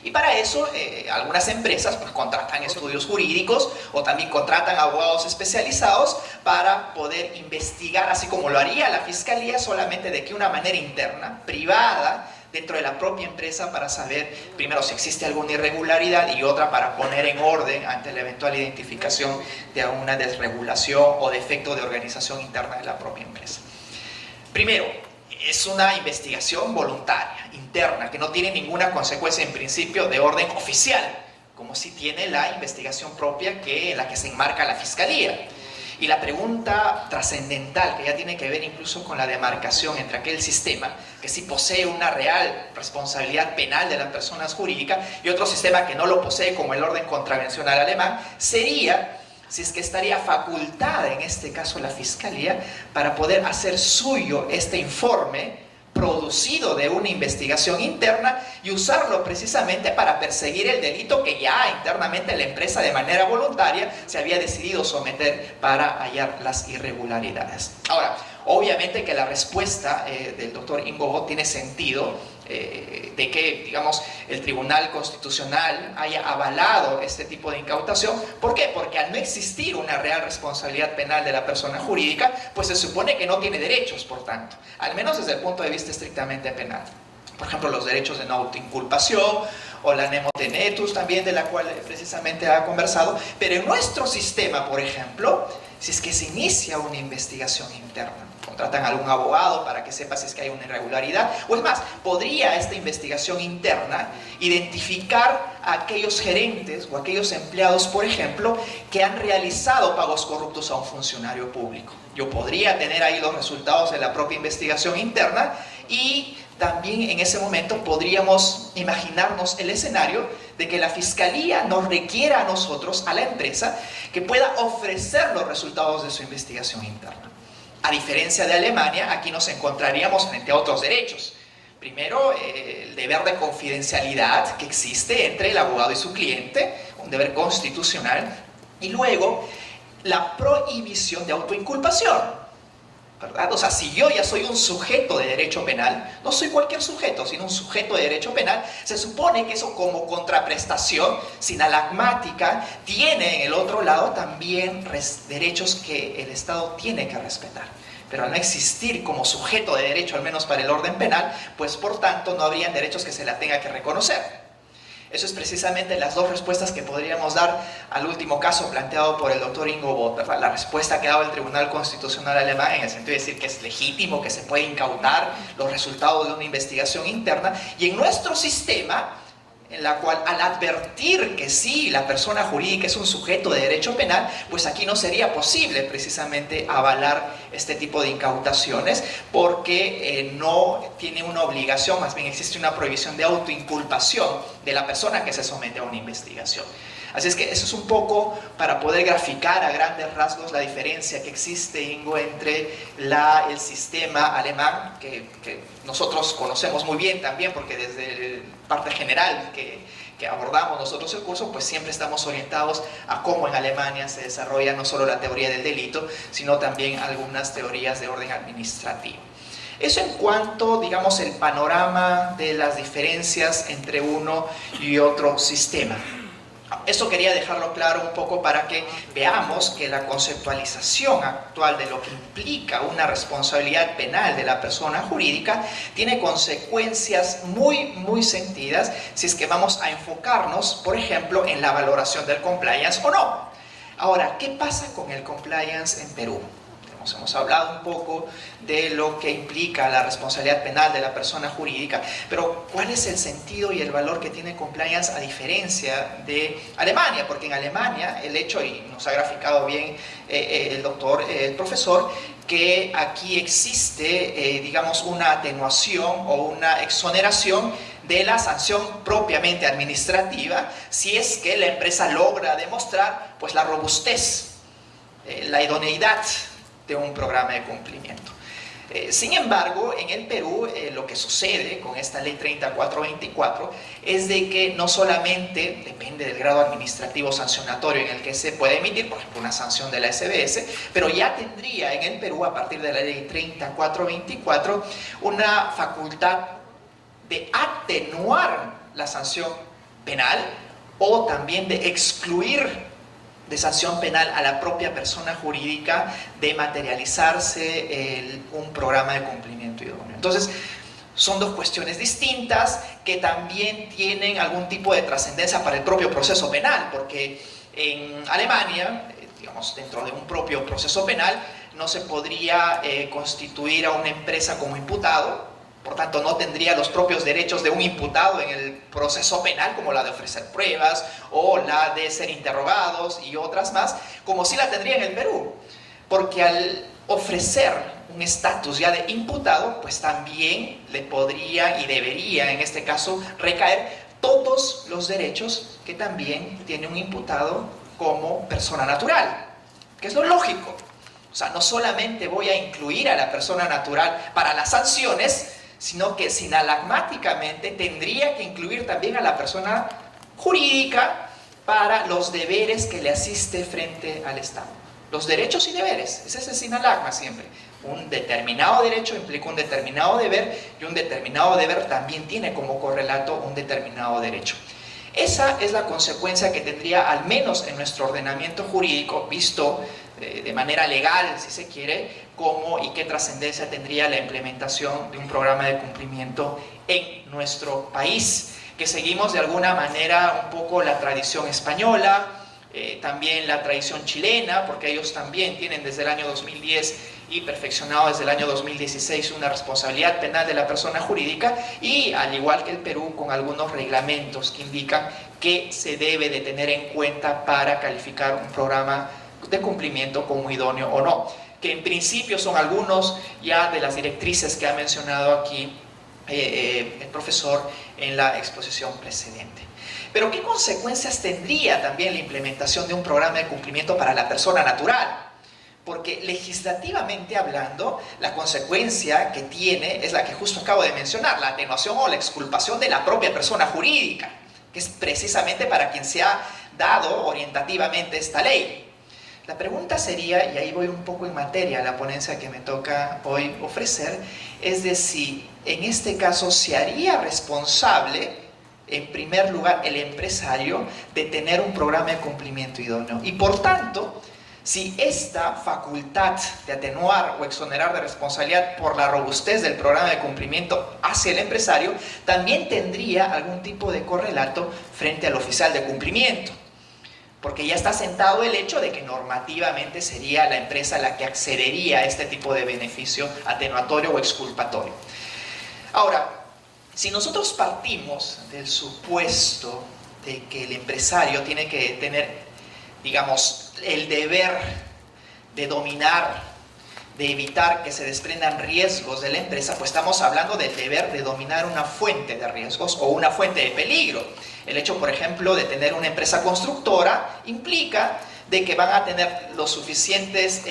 Speaker 3: Y para eso algunas empresas pues, contratan estudios jurídicos o también contratan abogados especializados para poder investigar, así como lo haría la Fiscalía, solamente de que una manera interna, privada, dentro de la propia empresa para saber, primero, si existe alguna irregularidad y otra para poner en orden ante la eventual identificación de alguna desregulación o defecto de organización interna de la propia empresa. Primero, es una investigación voluntaria, interna, que no tiene ninguna consecuencia en principio de orden oficial, como si tiene la investigación propia en la que se enmarca la Fiscalía. Y la pregunta trascendental, que ya tiene que ver incluso con la demarcación entre aquel sistema, que sí posee una real responsabilidad penal de las personas jurídicas, y otro sistema que no lo posee, como el orden contravencional alemán, sería si es que estaría facultada en este caso la Fiscalía para poder hacer suyo este informe producido de una investigación interna y usarlo precisamente para perseguir el delito que ya internamente la empresa de manera voluntaria se había decidido someter para hallar las irregularidades. Ahora, obviamente que la respuesta del doctor Ingo Both tiene sentido, de que, digamos, el Tribunal Constitucional haya avalado este tipo de incautación. ¿Por qué? Porque al no existir una real responsabilidad penal de la persona jurídica, pues se supone que no tiene derechos, por tanto, al menos desde el punto de vista estrictamente penal. Por ejemplo, los derechos de no autoinculpación o la nemo tenetus también, de la cual precisamente ha conversado. Pero en nuestro sistema, por ejemplo, si es que se inicia una investigación interna, contratan a algún abogado para que sepa si es que hay una irregularidad, o es más, podría esta investigación interna identificar a aquellos gerentes o aquellos empleados, por ejemplo, que han realizado pagos corruptos a un funcionario público. Yo podría tener ahí los resultados de la propia investigación interna y también en ese momento podríamos imaginarnos el escenario de que la Fiscalía nos requiera a nosotros, a la empresa, que pueda ofrecer los resultados de su investigación interna. A diferencia de Alemania, aquí nos encontraríamos frente a otros derechos. Primero, el deber de confidencialidad que existe entre el abogado y su cliente, un deber constitucional, y luego la prohibición de autoinculpación, ¿verdad? O sea, si yo ya soy un sujeto de derecho penal, no soy cualquier sujeto, sino un sujeto de derecho penal, se supone que eso como contraprestación sinalagmática tiene en el otro lado también derechos que el Estado tiene que respetar. Pero al no existir como sujeto de derecho, al menos para el orden penal, pues por tanto no habrían derechos que se la tenga que reconocer. Eso es precisamente las dos respuestas que podríamos dar al último caso planteado por el doctor Ingo Both, ¿verdad? La respuesta que ha dado el Tribunal Constitucional alemán en el sentido de decir que es legítimo, que se puede incautar los resultados de una investigación interna, y en nuestro sistema, en la cual al advertir que sí, la persona jurídica es un sujeto de derecho penal, pues aquí no sería posible precisamente avalar este tipo de incautaciones porque no tiene una obligación, más bien existe una prohibición de autoinculpación de la persona que se somete a una investigación. Así es que eso es un poco para poder graficar a grandes rasgos la diferencia que existe, Ingo, entre el sistema alemán, que nosotros conocemos muy bien también, porque desde parte general que abordamos nosotros el curso, pues siempre estamos orientados a cómo en Alemania se desarrolla no solo la teoría del delito, sino también algunas teorías de orden administrativo. Eso en cuanto, digamos, el panorama de las diferencias entre uno y otro sistema. Esto quería dejarlo claro un poco para que veamos que la conceptualización actual de lo que implica una responsabilidad penal de la persona jurídica tiene consecuencias muy sentidas si es que vamos a enfocarnos, por ejemplo, en la valoración del compliance o no. Ahora, ¿qué pasa con el compliance en Perú? Hemos hablado un poco de lo que implica la responsabilidad penal de la persona jurídica, pero ¿cuál es el sentido y el valor que tiene compliance a diferencia de Alemania? Porque en Alemania el hecho, y nos ha graficado bien el profesor, que aquí existe, digamos, una atenuación o una exoneración de la sanción propiamente administrativa si es que la empresa logra demostrar pues la robustez, la idoneidad de un programa de cumplimiento. Sin embargo, en el Perú lo que sucede con esta ley 3424 es de que no solamente depende del grado administrativo sancionatorio en el que se puede emitir, por ejemplo, una sanción de la SBS, pero ya tendría en el Perú, a partir de la ley 3424, una facultad de atenuar la sanción penal o también de excluir de sanción penal a la propia persona jurídica de materializarse un programa de cumplimiento idóneo. Entonces, son dos cuestiones distintas que también tienen algún tipo de trascendencia para el propio proceso penal, porque en Alemania, digamos, dentro de un propio proceso penal, no se podría constituir a una empresa como imputado. Por tanto, no tendría los propios derechos de un imputado en el proceso penal, como la de ofrecer pruebas o la de ser interrogados y otras más, como sí la tendría en el Perú. Porque al ofrecer un estatus ya de imputado, pues también le podría y debería, en este caso, recaer todos los derechos que también tiene un imputado como persona natural, que es lo lógico. O sea, no solamente voy a incluir a la persona natural para las sanciones, sino que sinalagmáticamente tendría que incluir también a la persona jurídica para los deberes que le asiste frente al Estado. Los derechos y deberes, ese es el sinalagma siempre. Un determinado derecho implica un determinado deber y un determinado deber también tiene como correlato un determinado derecho. Esa es la consecuencia que tendría, al menos en nuestro ordenamiento jurídico, visto de manera legal, si se quiere, cómo y qué trascendencia tendría la implementación de un programa de cumplimiento en nuestro país, que seguimos de alguna manera un poco la tradición española, también la tradición chilena, porque ellos también tienen desde el año 2010 y perfeccionado desde el año 2016 una responsabilidad penal de la persona jurídica, y al igual que el Perú, con algunos reglamentos que indican que se debe de tener en cuenta para calificar un programa de cumplimiento como idóneo o no, que en principio son algunos ya de las directrices que ha mencionado aquí el profesor en la exposición precedente. Pero ¿qué consecuencias tendría también la implementación de un programa de cumplimiento para la persona natural? Porque legislativamente hablando, la consecuencia que tiene es la que justo acabo de mencionar, la atenuación o la exculpación de la propia persona jurídica, que es precisamente para quien se ha dado orientativamente esta ley. La pregunta sería, y ahí voy un poco en materia a la ponencia que me toca hoy ofrecer, es de si en este caso se haría responsable, en primer lugar, el empresario de tener un programa de cumplimiento idóneo. Y por tanto, si esta facultad de atenuar o exonerar de responsabilidad por la robustez del programa de cumplimiento hacia el empresario, también tendría algún tipo de correlato frente al oficial de cumplimiento. Porque ya está sentado el hecho de que normativamente sería la empresa la que accedería a este tipo de beneficio atenuatorio o exculpatorio. Ahora, si nosotros partimos del supuesto de que el empresario tiene que tener, digamos, el deber de dominar, de evitar que se desprendan riesgos de la empresa, pues estamos hablando del deber de dominar una fuente de riesgos o una fuente de peligro. El hecho, por ejemplo, de tener una empresa constructora implica de que van a tener los suficientes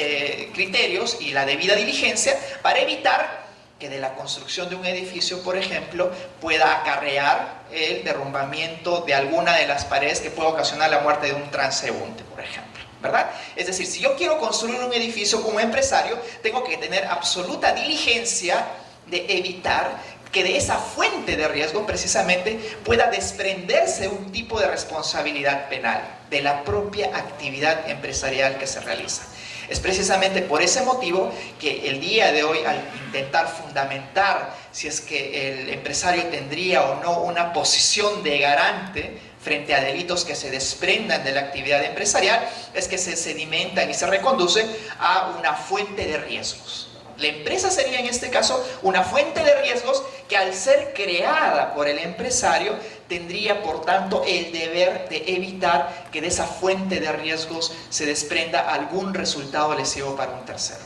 Speaker 3: criterios y la debida diligencia para evitar que de la construcción de un edificio, por ejemplo, pueda acarrear el derrumbamiento de alguna de las paredes que pueda ocasionar la muerte de un transeúnte, por ejemplo, ¿verdad? Es decir, si yo quiero construir un edificio como empresario, tengo que tener absoluta diligencia de evitar que de esa fuente de riesgo precisamente pueda desprenderse un tipo de responsabilidad penal de la propia actividad empresarial que se realiza. Es precisamente por ese motivo que el día de hoy, al intentar fundamentar si es que el empresario tendría o no una posición de garante frente a delitos que se desprendan de la actividad empresarial, es que se sedimentan y se reconducen a una fuente de riesgos. La empresa sería en este caso una fuente de riesgos que, al ser creada por el empresario, tendría por tanto el deber de evitar que de esa fuente de riesgos se desprenda algún resultado lesivo para un tercero.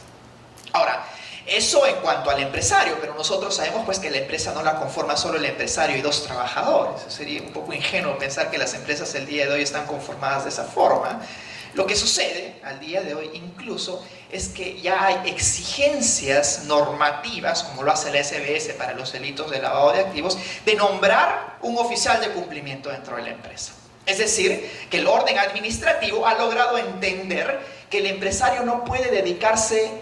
Speaker 3: Ahora, eso en cuanto al empresario, pero nosotros sabemos pues que la empresa no la conforma solo el empresario y dos trabajadores. Sería un poco ingenuo pensar que las empresas el día de hoy están conformadas de esa forma. Lo que sucede al día de hoy incluso es que ya hay exigencias normativas, como lo hace la SBS para los delitos de lavado de activos, de nombrar un oficial de cumplimiento dentro de la empresa. Es decir, que el orden administrativo ha logrado entender que el empresario no puede dedicarse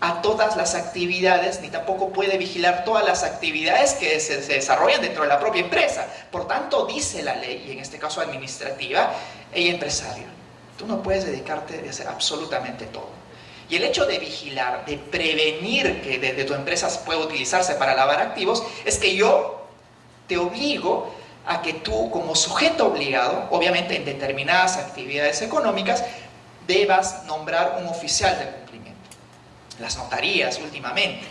Speaker 3: a todas las actividades, ni tampoco puede vigilar todas las actividades que se desarrollan dentro de la propia empresa. Por tanto, dice la ley, y en este caso administrativa, hey empresario, tú no puedes dedicarte a hacer absolutamente todo. Y el hecho de vigilar, de prevenir que desde tu empresa pueda utilizarse para lavar activos, es que yo te obligo a que tú, como sujeto obligado, obviamente en determinadas actividades económicas, debas nombrar un oficial de cumplimiento. Las notarías últimamente,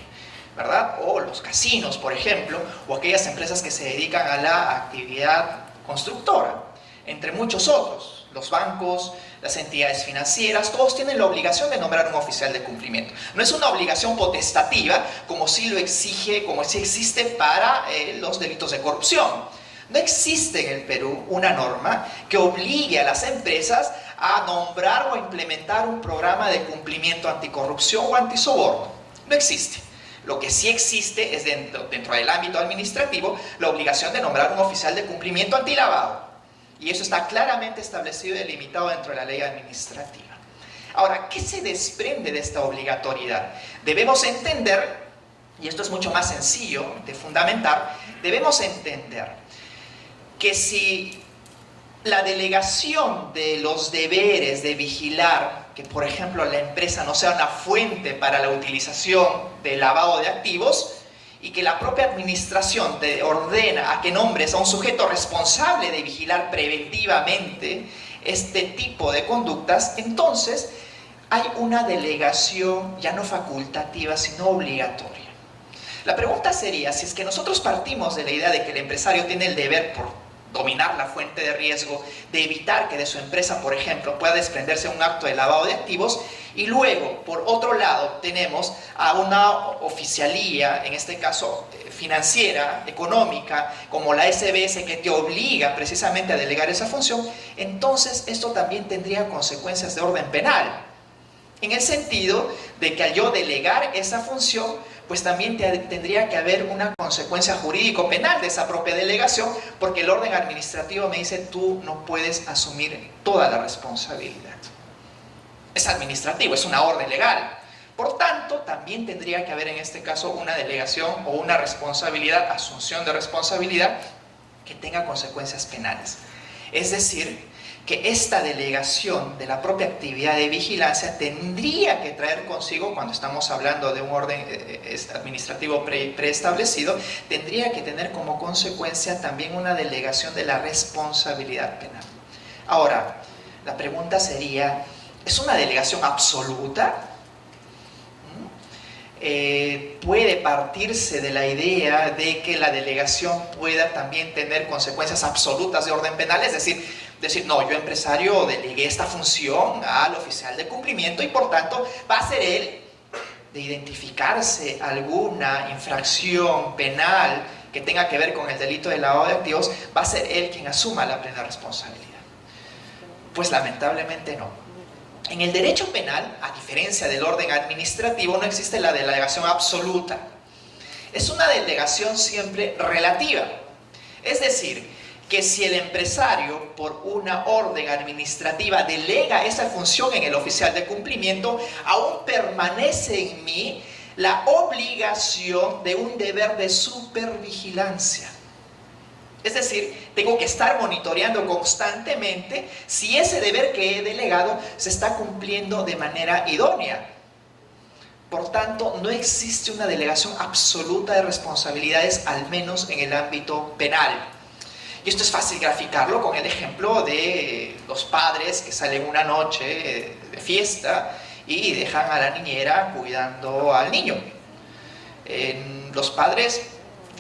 Speaker 3: ¿verdad? O los casinos, por ejemplo, o aquellas empresas que se dedican a la actividad constructora, entre muchos otros. Los bancos, las entidades financieras, todos tienen la obligación de nombrar un oficial de cumplimiento. No es una obligación potestativa, como sí lo exige, como sí existe para los delitos de corrupción. No existe en el Perú una norma que obligue a las empresas a nombrar o a implementar un programa de cumplimiento anticorrupción o antisoborno. No existe. Lo que sí existe es dentro del ámbito administrativo la obligación de nombrar un oficial de cumplimiento antilavado. Y eso está claramente establecido y delimitado dentro de la ley administrativa. Ahora, ¿qué se desprende de esta obligatoriedad? Debemos entender, y esto es mucho más sencillo de fundamentar, debemos entender que si la delegación de los deberes de vigilar que, por ejemplo, la empresa no sea una fuente para la utilización del lavado de activos, y que la propia administración te ordena a que nombres a un sujeto responsable de vigilar preventivamente este tipo de conductas, entonces hay una delegación ya no facultativa, sino obligatoria. La pregunta sería, si es que nosotros partimos de la idea de que el empresario tiene el deber por dominar la fuente de riesgo, de evitar que de su empresa, por ejemplo, pueda desprenderse un acto de lavado de activos, y luego, por otro lado, tenemos a una oficialía, en este caso financiera, económica, como la SBS, que te obliga precisamente a delegar esa función, entonces esto también tendría consecuencias de orden penal. En el sentido de que al yo delegar esa función, pues también tendría que haber una consecuencia jurídico-penal de esa propia delegación, porque el orden administrativo me dice, tú no puedes asumir toda la responsabilidad. Es administrativo, es una orden legal. Por tanto, también tendría que haber en este caso una delegación o una responsabilidad, asunción de responsabilidad, que tenga consecuencias penales. Es decir, que esta delegación de la propia actividad de vigilancia tendría que traer consigo, cuando estamos hablando de un orden administrativo preestablecido, tendría que tener como consecuencia también una delegación de la responsabilidad penal. Ahora, la pregunta sería, ¿es una delegación absoluta? Puede partirse de la idea de que la delegación pueda también tener consecuencias absolutas de orden penal, es decir, no, yo empresario delegué esta función al oficial de cumplimiento y por tanto va a ser él, de identificarse alguna infracción penal que tenga que ver con el delito de lavado de activos, va a ser él quien asuma la plena responsabilidad. Pues lamentablemente no. En el derecho penal, a diferencia del orden administrativo, no existe la delegación absoluta. Es una delegación siempre relativa. Es decir, que si el empresario, por una orden administrativa, delega esa función en el oficial de cumplimiento, aún permanece en mí la obligación de un deber de supervigilancia. Es decir, tengo que estar monitoreando constantemente si ese deber que he delegado se está cumpliendo de manera idónea. Por tanto, no existe una delegación absoluta de responsabilidades, al menos en el ámbito penal. Y esto es fácil graficarlo con el ejemplo de los padres que salen una noche de fiesta y dejan a la niñera cuidando al niño. Los padres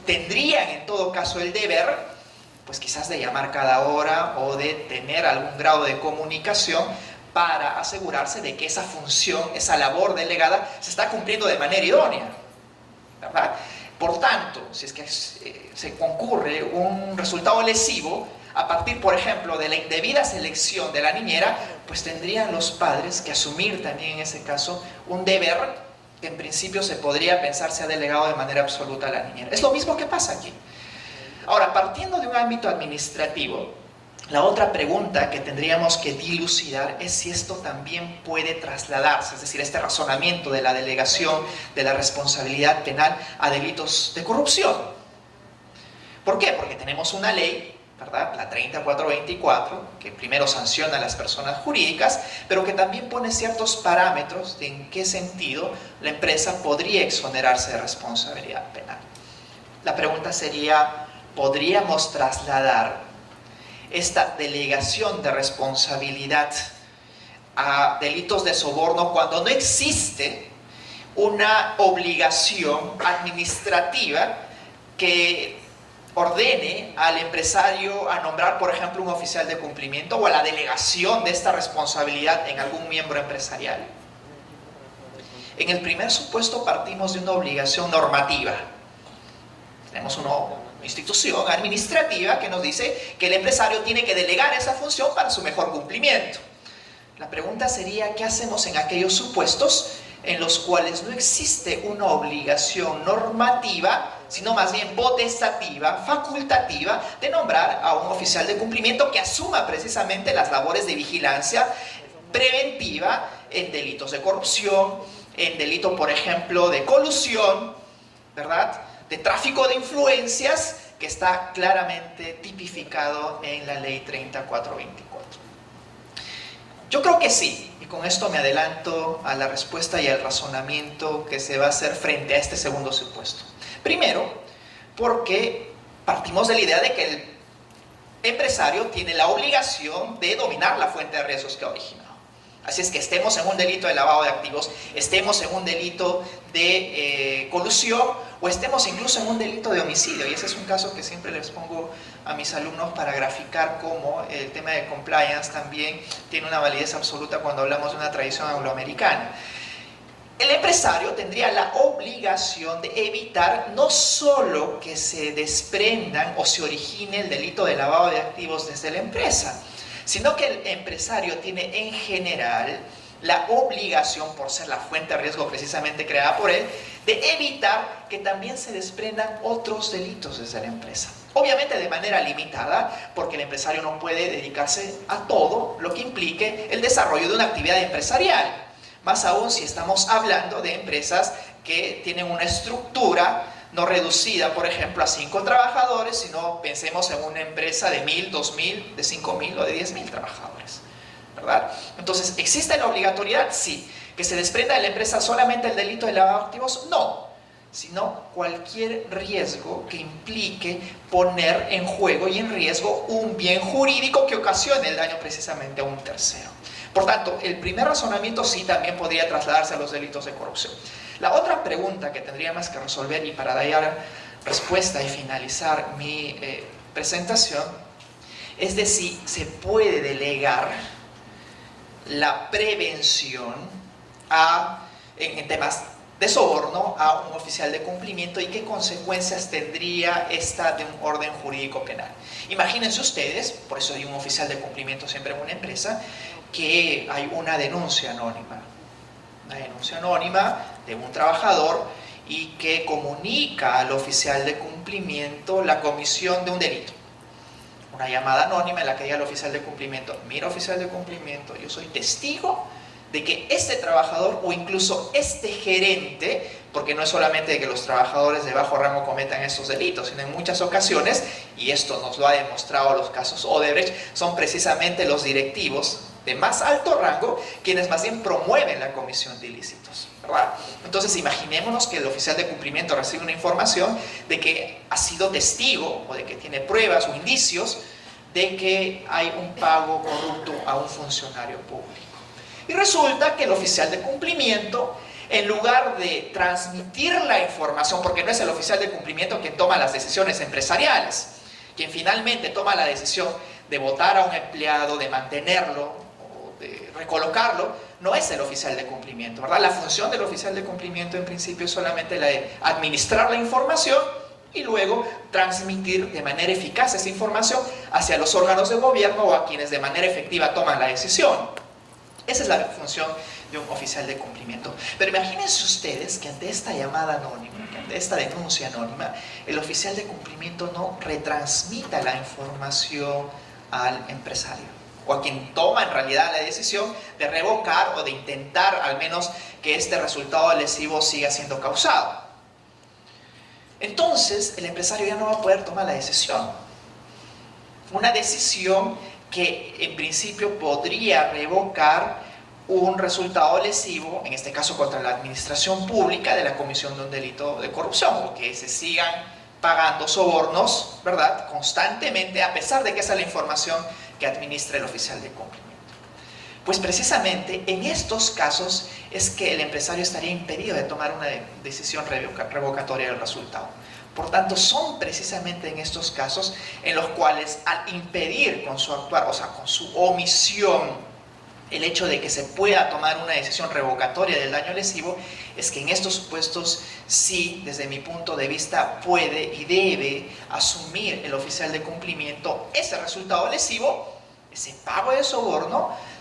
Speaker 3: tendrían en todo caso el deber, pues quizás de llamar cada hora o de tener algún grado de comunicación para asegurarse de que esa función, esa labor delegada se está cumpliendo de manera idónea, ¿verdad? Por tanto, si es que se concurre un resultado lesivo, a partir, por ejemplo, de la indebida selección de la niñera, pues tendrían los padres que asumir también en ese caso un deber que en principio se podría pensar se ha delegado de manera absoluta a la niñera. Es lo mismo que pasa aquí. Ahora, partiendo de un ámbito administrativo, la otra pregunta que tendríamos que dilucidar es si esto también puede trasladarse, es decir, este razonamiento de la delegación de la responsabilidad penal a delitos de corrupción. ¿Por qué? Porque tenemos una ley, ¿verdad? La 30424, que primero sanciona a las personas jurídicas, pero que también pone ciertos parámetros de en qué sentido la empresa podría exonerarse de responsabilidad penal. La pregunta sería, ¿podríamos trasladar esta delegación de responsabilidad a delitos de soborno cuando no existe una obligación administrativa que ordene al empresario a nombrar, por ejemplo, un oficial de cumplimiento o a la delegación de esta responsabilidad en algún miembro empresarial? En el primer supuesto partimos de una obligación normativa. Tenemos una institución administrativa que nos dice que el empresario tiene que delegar esa función para su mejor cumplimiento. La pregunta sería, ¿qué hacemos en aquellos supuestos en los cuales no existe una obligación normativa, sino más bien potestativa, facultativa, de nombrar a un oficial de cumplimiento que asuma precisamente las labores de vigilancia preventiva en delitos de corrupción, en delito, por ejemplo, de colusión, ¿verdad?, de tráfico de influencias, que está claramente tipificado en la ley 30424. Yo creo que sí, y con esto me adelanto a la respuesta y al razonamiento que se va a hacer frente a este segundo supuesto. Primero, porque partimos de la idea de que el empresario tiene la obligación de dominar la fuente de riesgos que ha originado. Así es que estemos en un delito de lavado de activos, estemos en un delito de colusión o estemos incluso en un delito de homicidio. Y ese es un caso que siempre les pongo a mis alumnos para graficar cómo el tema de compliance también tiene una validez absoluta cuando hablamos de una tradición angloamericana. El empresario tendría la obligación de evitar no solo que se desprendan o se origine el delito de lavado de activos desde la empresa, sino que el empresario tiene en general la obligación, por ser la fuente de riesgo precisamente creada por él, de evitar que también se desprendan otros delitos desde la empresa. Obviamente de manera limitada, porque el empresario no puede dedicarse a todo lo que implique el desarrollo de una actividad empresarial. Más aún si estamos hablando de empresas que tienen una estructura no reducida, por ejemplo, a 5 trabajadores, sino pensemos en una empresa de 1.000, 2.000, de 5.000 o de 10.000 trabajadores, ¿verdad? Entonces, ¿existe la obligatoriedad? Sí. ¿Que se desprenda de la empresa solamente el delito de lavado de activos? No, sino cualquier riesgo que implique poner en juego y en riesgo un bien jurídico que ocasione el daño precisamente a un tercero. Por tanto, el primer razonamiento sí también podría trasladarse a los delitos de corrupción. La otra pregunta que tendríamos que resolver, y para dar respuesta y finalizar mi presentación, es de si se puede delegar la prevención en temas de soborno a un oficial de cumplimiento y qué consecuencias tendría esta de un orden jurídico penal. Imagínense ustedes, por eso hay un oficial de cumplimiento siempre en una empresa, que hay una denuncia anónima de un trabajador y que comunica al oficial de cumplimiento la comisión de un delito. Una llamada anónima en la que diga al oficial de cumplimiento: mira, oficial de cumplimiento, yo soy testigo de que este trabajador o incluso este gerente, porque no es solamente de que los trabajadores de bajo rango cometan estos delitos, sino en muchas ocasiones, y esto nos lo ha demostrado los casos Odebrecht, son precisamente los directivos de más alto rango quienes más bien promueven la comisión de ilícitos, ¿verdad? Entonces imaginémonos que el oficial de cumplimiento recibe una información de que ha sido testigo o de que tiene pruebas o indicios de que hay un pago corrupto a un funcionario público. Y resulta que el oficial de cumplimiento, en lugar de transmitir la información, porque no es el oficial de cumplimiento quien toma las decisiones empresariales, quien finalmente toma la decisión de votar a un empleado, de mantenerlo o de recolocarlo, no es el oficial de cumplimiento, ¿verdad? La función del oficial de cumplimiento en principio es solamente la de administrar la información y luego transmitir de manera eficaz esa información hacia los órganos de gobierno o a quienes de manera efectiva toman la decisión. Esa es la función de un oficial de cumplimiento. Pero imagínense ustedes que ante esta llamada anónima, que ante esta denuncia anónima, el oficial de cumplimiento no retransmita la información al empresario o a quien toma en realidad la decisión de revocar o de intentar al menos que este resultado lesivo siga siendo causado. Entonces el empresario ya no va a poder tomar la decisión. Una decisión que en principio podría revocar un resultado lesivo, en este caso contra la administración pública, de la comisión de un delito de corrupción, o que se sigan pagando sobornos, ¿verdad?, constantemente, a pesar de que esa es la información que administra el oficial de cumplimiento. Pues precisamente en estos casos es que el empresario estaría impedido de tomar una decisión revocatoria del resultado. Por tanto, son precisamente en estos casos en los cuales, al impedir con su actuar, o sea, con su omisión, el hecho de que se pueda tomar una decisión revocatoria del daño lesivo, es que en estos supuestos sí, desde mi punto de vista, puede y debe asumir el oficial de cumplimiento ese resultado lesivo, ese pago de soborno,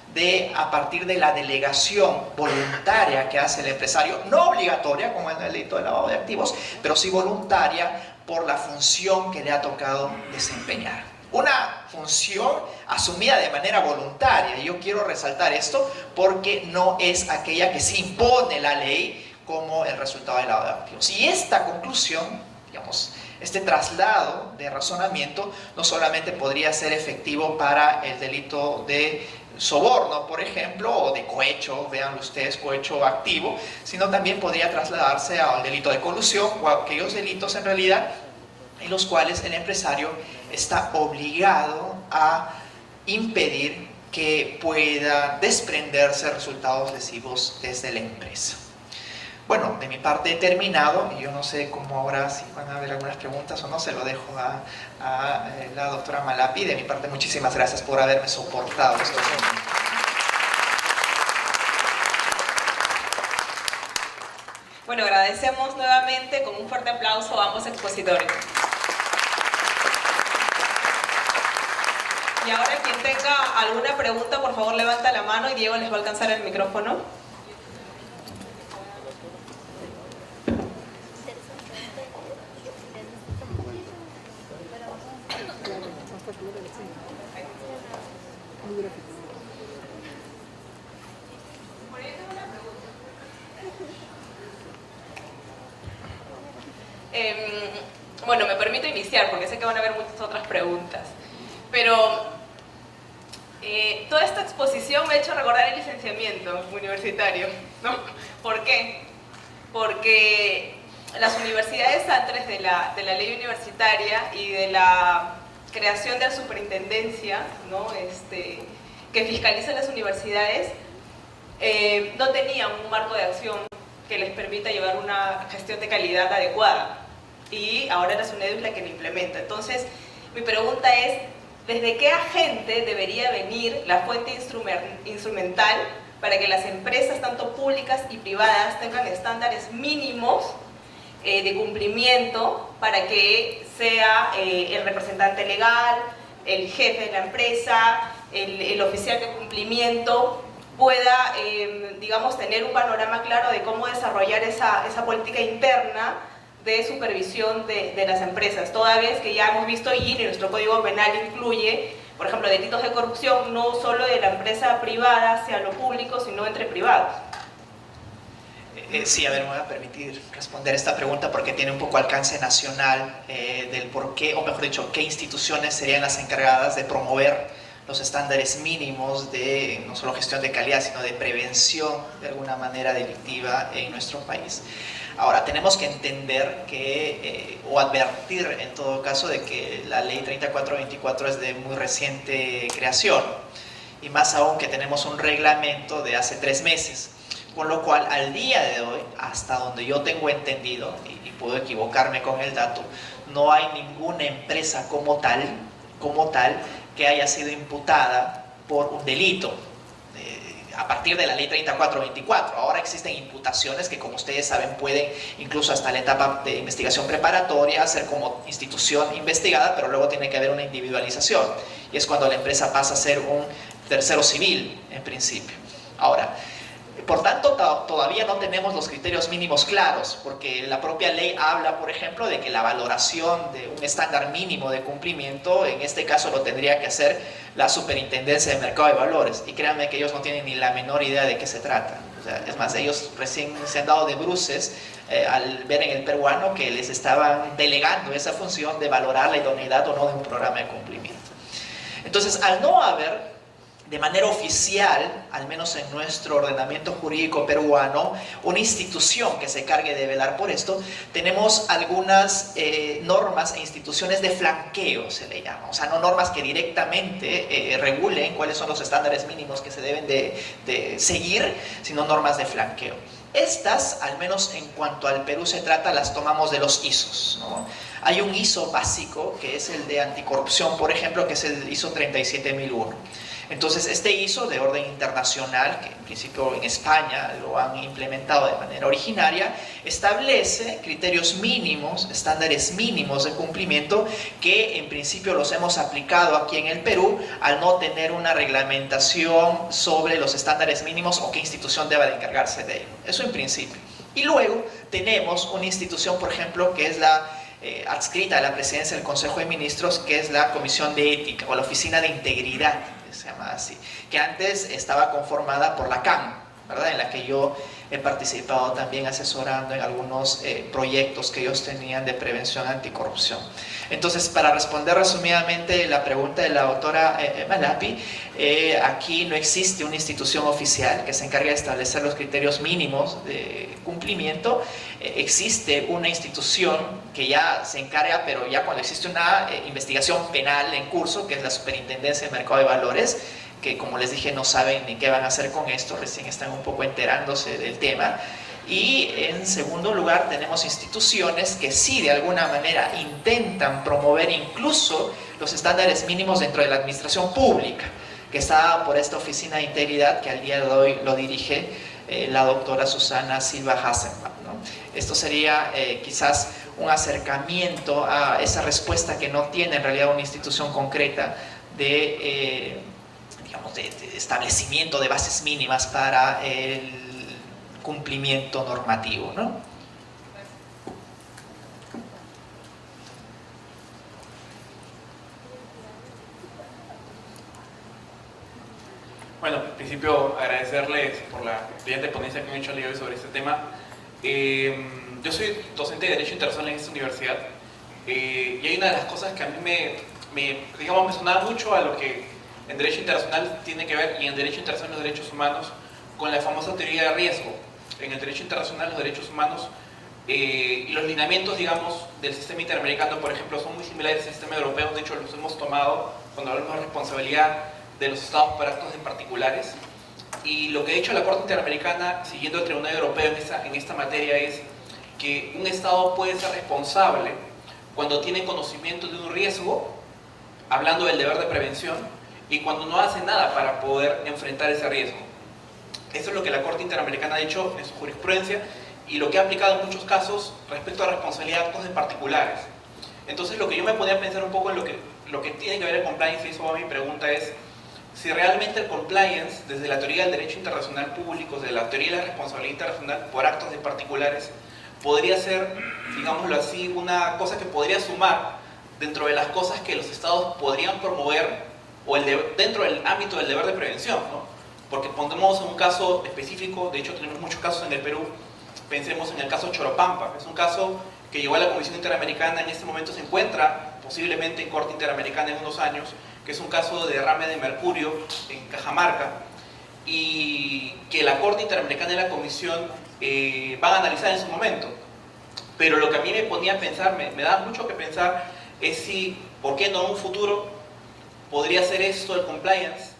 Speaker 3: a partir de la delegación voluntaria que hace el empresario, no obligatoria como en el delito de lavado de activos, pero sí voluntaria por la función que le ha tocado desempeñar. Una función asumida de manera voluntaria, y yo quiero resaltar esto porque no es aquella que se impone la ley como el resultado del lavado de activos. Y esta conclusión, digamos, este traslado de razonamiento no solamente podría ser efectivo para el delito de soborno, por ejemplo, o de cohecho, vean ustedes, cohecho activo, sino también podría trasladarse al delito de colusión o a aquellos delitos en realidad en los cuales el empresario está obligado a impedir que pueda desprenderse resultados lesivos desde la empresa. Bueno, de mi parte he terminado, y yo no sé cómo ahora, si van a haber algunas preguntas o no, se lo dejo a la doctora Malapi. De mi parte, muchísimas gracias por haberme soportado estos momentos.
Speaker 4: Bueno, agradecemos nuevamente con un fuerte aplauso a ambos expositores. Y ahora quien tenga alguna pregunta, por favor levanta la mano y Diego les va a alcanzar el micrófono. Bueno, me permito iniciar porque sé que van a haber muchas otras preguntas, pero toda esta exposición me ha hecho recordar el licenciamiento universitario, ¿no? ¿Por qué? Porque las universidades, antes de la ley universitaria y de la creación de la superintendencia, ¿no?, que fiscaliza las universidades, no tenían un marco de acción que les permita llevar una gestión de calidad adecuada, y ahora la SUNEDU es la que lo implementa. Entonces, mi pregunta es, ¿desde qué agente debería venir la fuente instrumental para que las empresas, tanto públicas y privadas, tengan estándares mínimos de cumplimiento para que sea el representante legal, el jefe de la empresa, el oficial de cumplimiento pueda, digamos, tener un panorama claro de cómo desarrollar esa política interna de supervisión de las empresas, toda vez que ya hemos visto y nuestro Código Penal incluye, por ejemplo, delitos de corrupción no solo de la empresa privada hacia lo público, sino entre privados.
Speaker 3: Sí, a ver, me voy a permitir responder esta pregunta porque tiene un poco alcance nacional del por qué, o mejor dicho, qué instituciones serían las encargadas de promover los estándares mínimos de no solo gestión de calidad, sino de prevención de alguna manera delictiva en nuestro país. Ahora, tenemos que entender que, o advertir en todo caso, de que la ley 3424 es de muy reciente creación, y más aún que tenemos un reglamento de hace 3 meses. Con lo cual, al día de hoy, hasta donde yo tengo entendido, y puedo equivocarme con el dato, no hay ninguna empresa como tal, que haya sido imputada por un delito a partir de la ley 3424. Ahora existen imputaciones que, como ustedes saben, pueden incluso hasta la etapa de investigación preparatoria ser como institución investigada, pero luego tiene que haber una individualización, y es cuando la empresa pasa a ser un tercero civil en principio. Ahora, por tanto, todavía no tenemos los criterios mínimos claros, porque la propia ley habla, por ejemplo, de que la valoración de un estándar mínimo de cumplimiento, en este caso lo tendría que hacer la Superintendencia de Mercado de Valores, y créanme que ellos no tienen ni la menor idea de qué se trata. O sea, es más, ellos recién se han dado de bruces al ver en el peruano que les estaban delegando esa función de valorar la idoneidad o no de un programa de cumplimiento. Entonces, al no haber de manera oficial, al menos en nuestro ordenamiento jurídico peruano, una institución que se cargue de velar por esto, tenemos algunas normas e instituciones de flanqueo, se le llama. O sea, no normas que directamente regulen cuáles son los estándares mínimos que se deben de seguir, sino normas de flanqueo. Estas, al menos en cuanto al Perú se trata, las tomamos de los ISOs, ¿no? Hay un ISO básico, que es el de anticorrupción, por ejemplo, que es el ISO 37001. Entonces, este ISO de orden internacional, que en principio en España lo han implementado de manera originaria, establece criterios mínimos, estándares mínimos de cumplimiento que en principio los hemos aplicado aquí en el Perú al no tener una reglamentación sobre los estándares mínimos o qué institución deba de encargarse de ello. Eso en principio. Y luego tenemos una institución, por ejemplo, que es la adscrita a la presidencia del Consejo de Ministros, que es la Comisión de Ética o la Oficina de Integridad, se llama así, que antes estaba conformada por la CAM, ¿verdad? En la que yo he participado también asesorando en algunos proyectos que ellos tenían de prevención anticorrupción. Entonces, para responder resumidamente la pregunta de la doctora Malapi, aquí no existe una institución oficial que se encargue de establecer los criterios mínimos de cumplimiento. Existe una institución que ya se encarga, pero ya cuando existe una investigación penal en curso, que es la Superintendencia de Mercado de Valores, que, como les dije, no saben ni qué van a hacer con esto, recién están un poco enterándose del tema. Y en segundo lugar tenemos instituciones que sí de alguna manera intentan promover incluso los estándares mínimos dentro de la administración pública, que está por esta Oficina de Integridad que al día de hoy lo dirige la doctora Susana Silva Hasselbach, ¿no? Esto sería quizás un acercamiento a esa respuesta que no tiene en realidad una institución concreta de establecimiento de bases mínimas para el cumplimiento normativo, ¿no?
Speaker 5: Bueno, en principio agradecerles por la brillante ponencia que han hecho el día de hoy sobre este tema. Yo soy docente de Derecho Internacional en esta universidad y hay una de las cosas que a mí me sonaba mucho a lo que en Derecho Internacional tiene que ver, y en Derecho Internacional los Derechos Humanos, con la famosa teoría de riesgo. En el Derecho Internacional los derechos humanos y los lineamientos, digamos, del sistema interamericano, por ejemplo, son muy similares al sistema europeo. De hecho, los hemos tomado cuando hablamos de responsabilidad de los estados por actos de particulares. Y lo que ha dicho la Corte Interamericana, siguiendo el Tribunal Europeo en esta materia, es que un estado puede ser responsable cuando tiene conocimiento de un riesgo, hablando del deber de prevención, y cuando no hace nada para poder enfrentar ese riesgo. Eso es lo que la Corte Interamericana ha dicho en su jurisprudencia y lo que ha aplicado en muchos casos respecto a responsabilidad de actos de particulares. Entonces lo que yo me ponía a pensar un poco en lo que tiene que ver el compliance, y eso va mi pregunta, es si realmente el compliance, desde la teoría del derecho internacional público, desde la teoría de la responsabilidad internacional por actos de particulares, podría ser, digámoslo así, una cosa que podría sumar dentro de las cosas que los estados podrían promover o dentro del ámbito del deber de prevención, ¿no? Porque pondremos un caso específico, de hecho tenemos muchos casos en el Perú, pensemos en el caso Choropampa, es un caso que llegó a la Comisión Interamericana, en este momento se encuentra posiblemente en Corte Interamericana en unos años, que es un caso de derrame de mercurio en Cajamarca, y que la Corte Interamericana y la Comisión van a analizar en su momento. Pero lo que a mí me ponía a pensar, me da mucho que pensar, es si, ¿por qué no en un futuro podría ser esto, el compliance,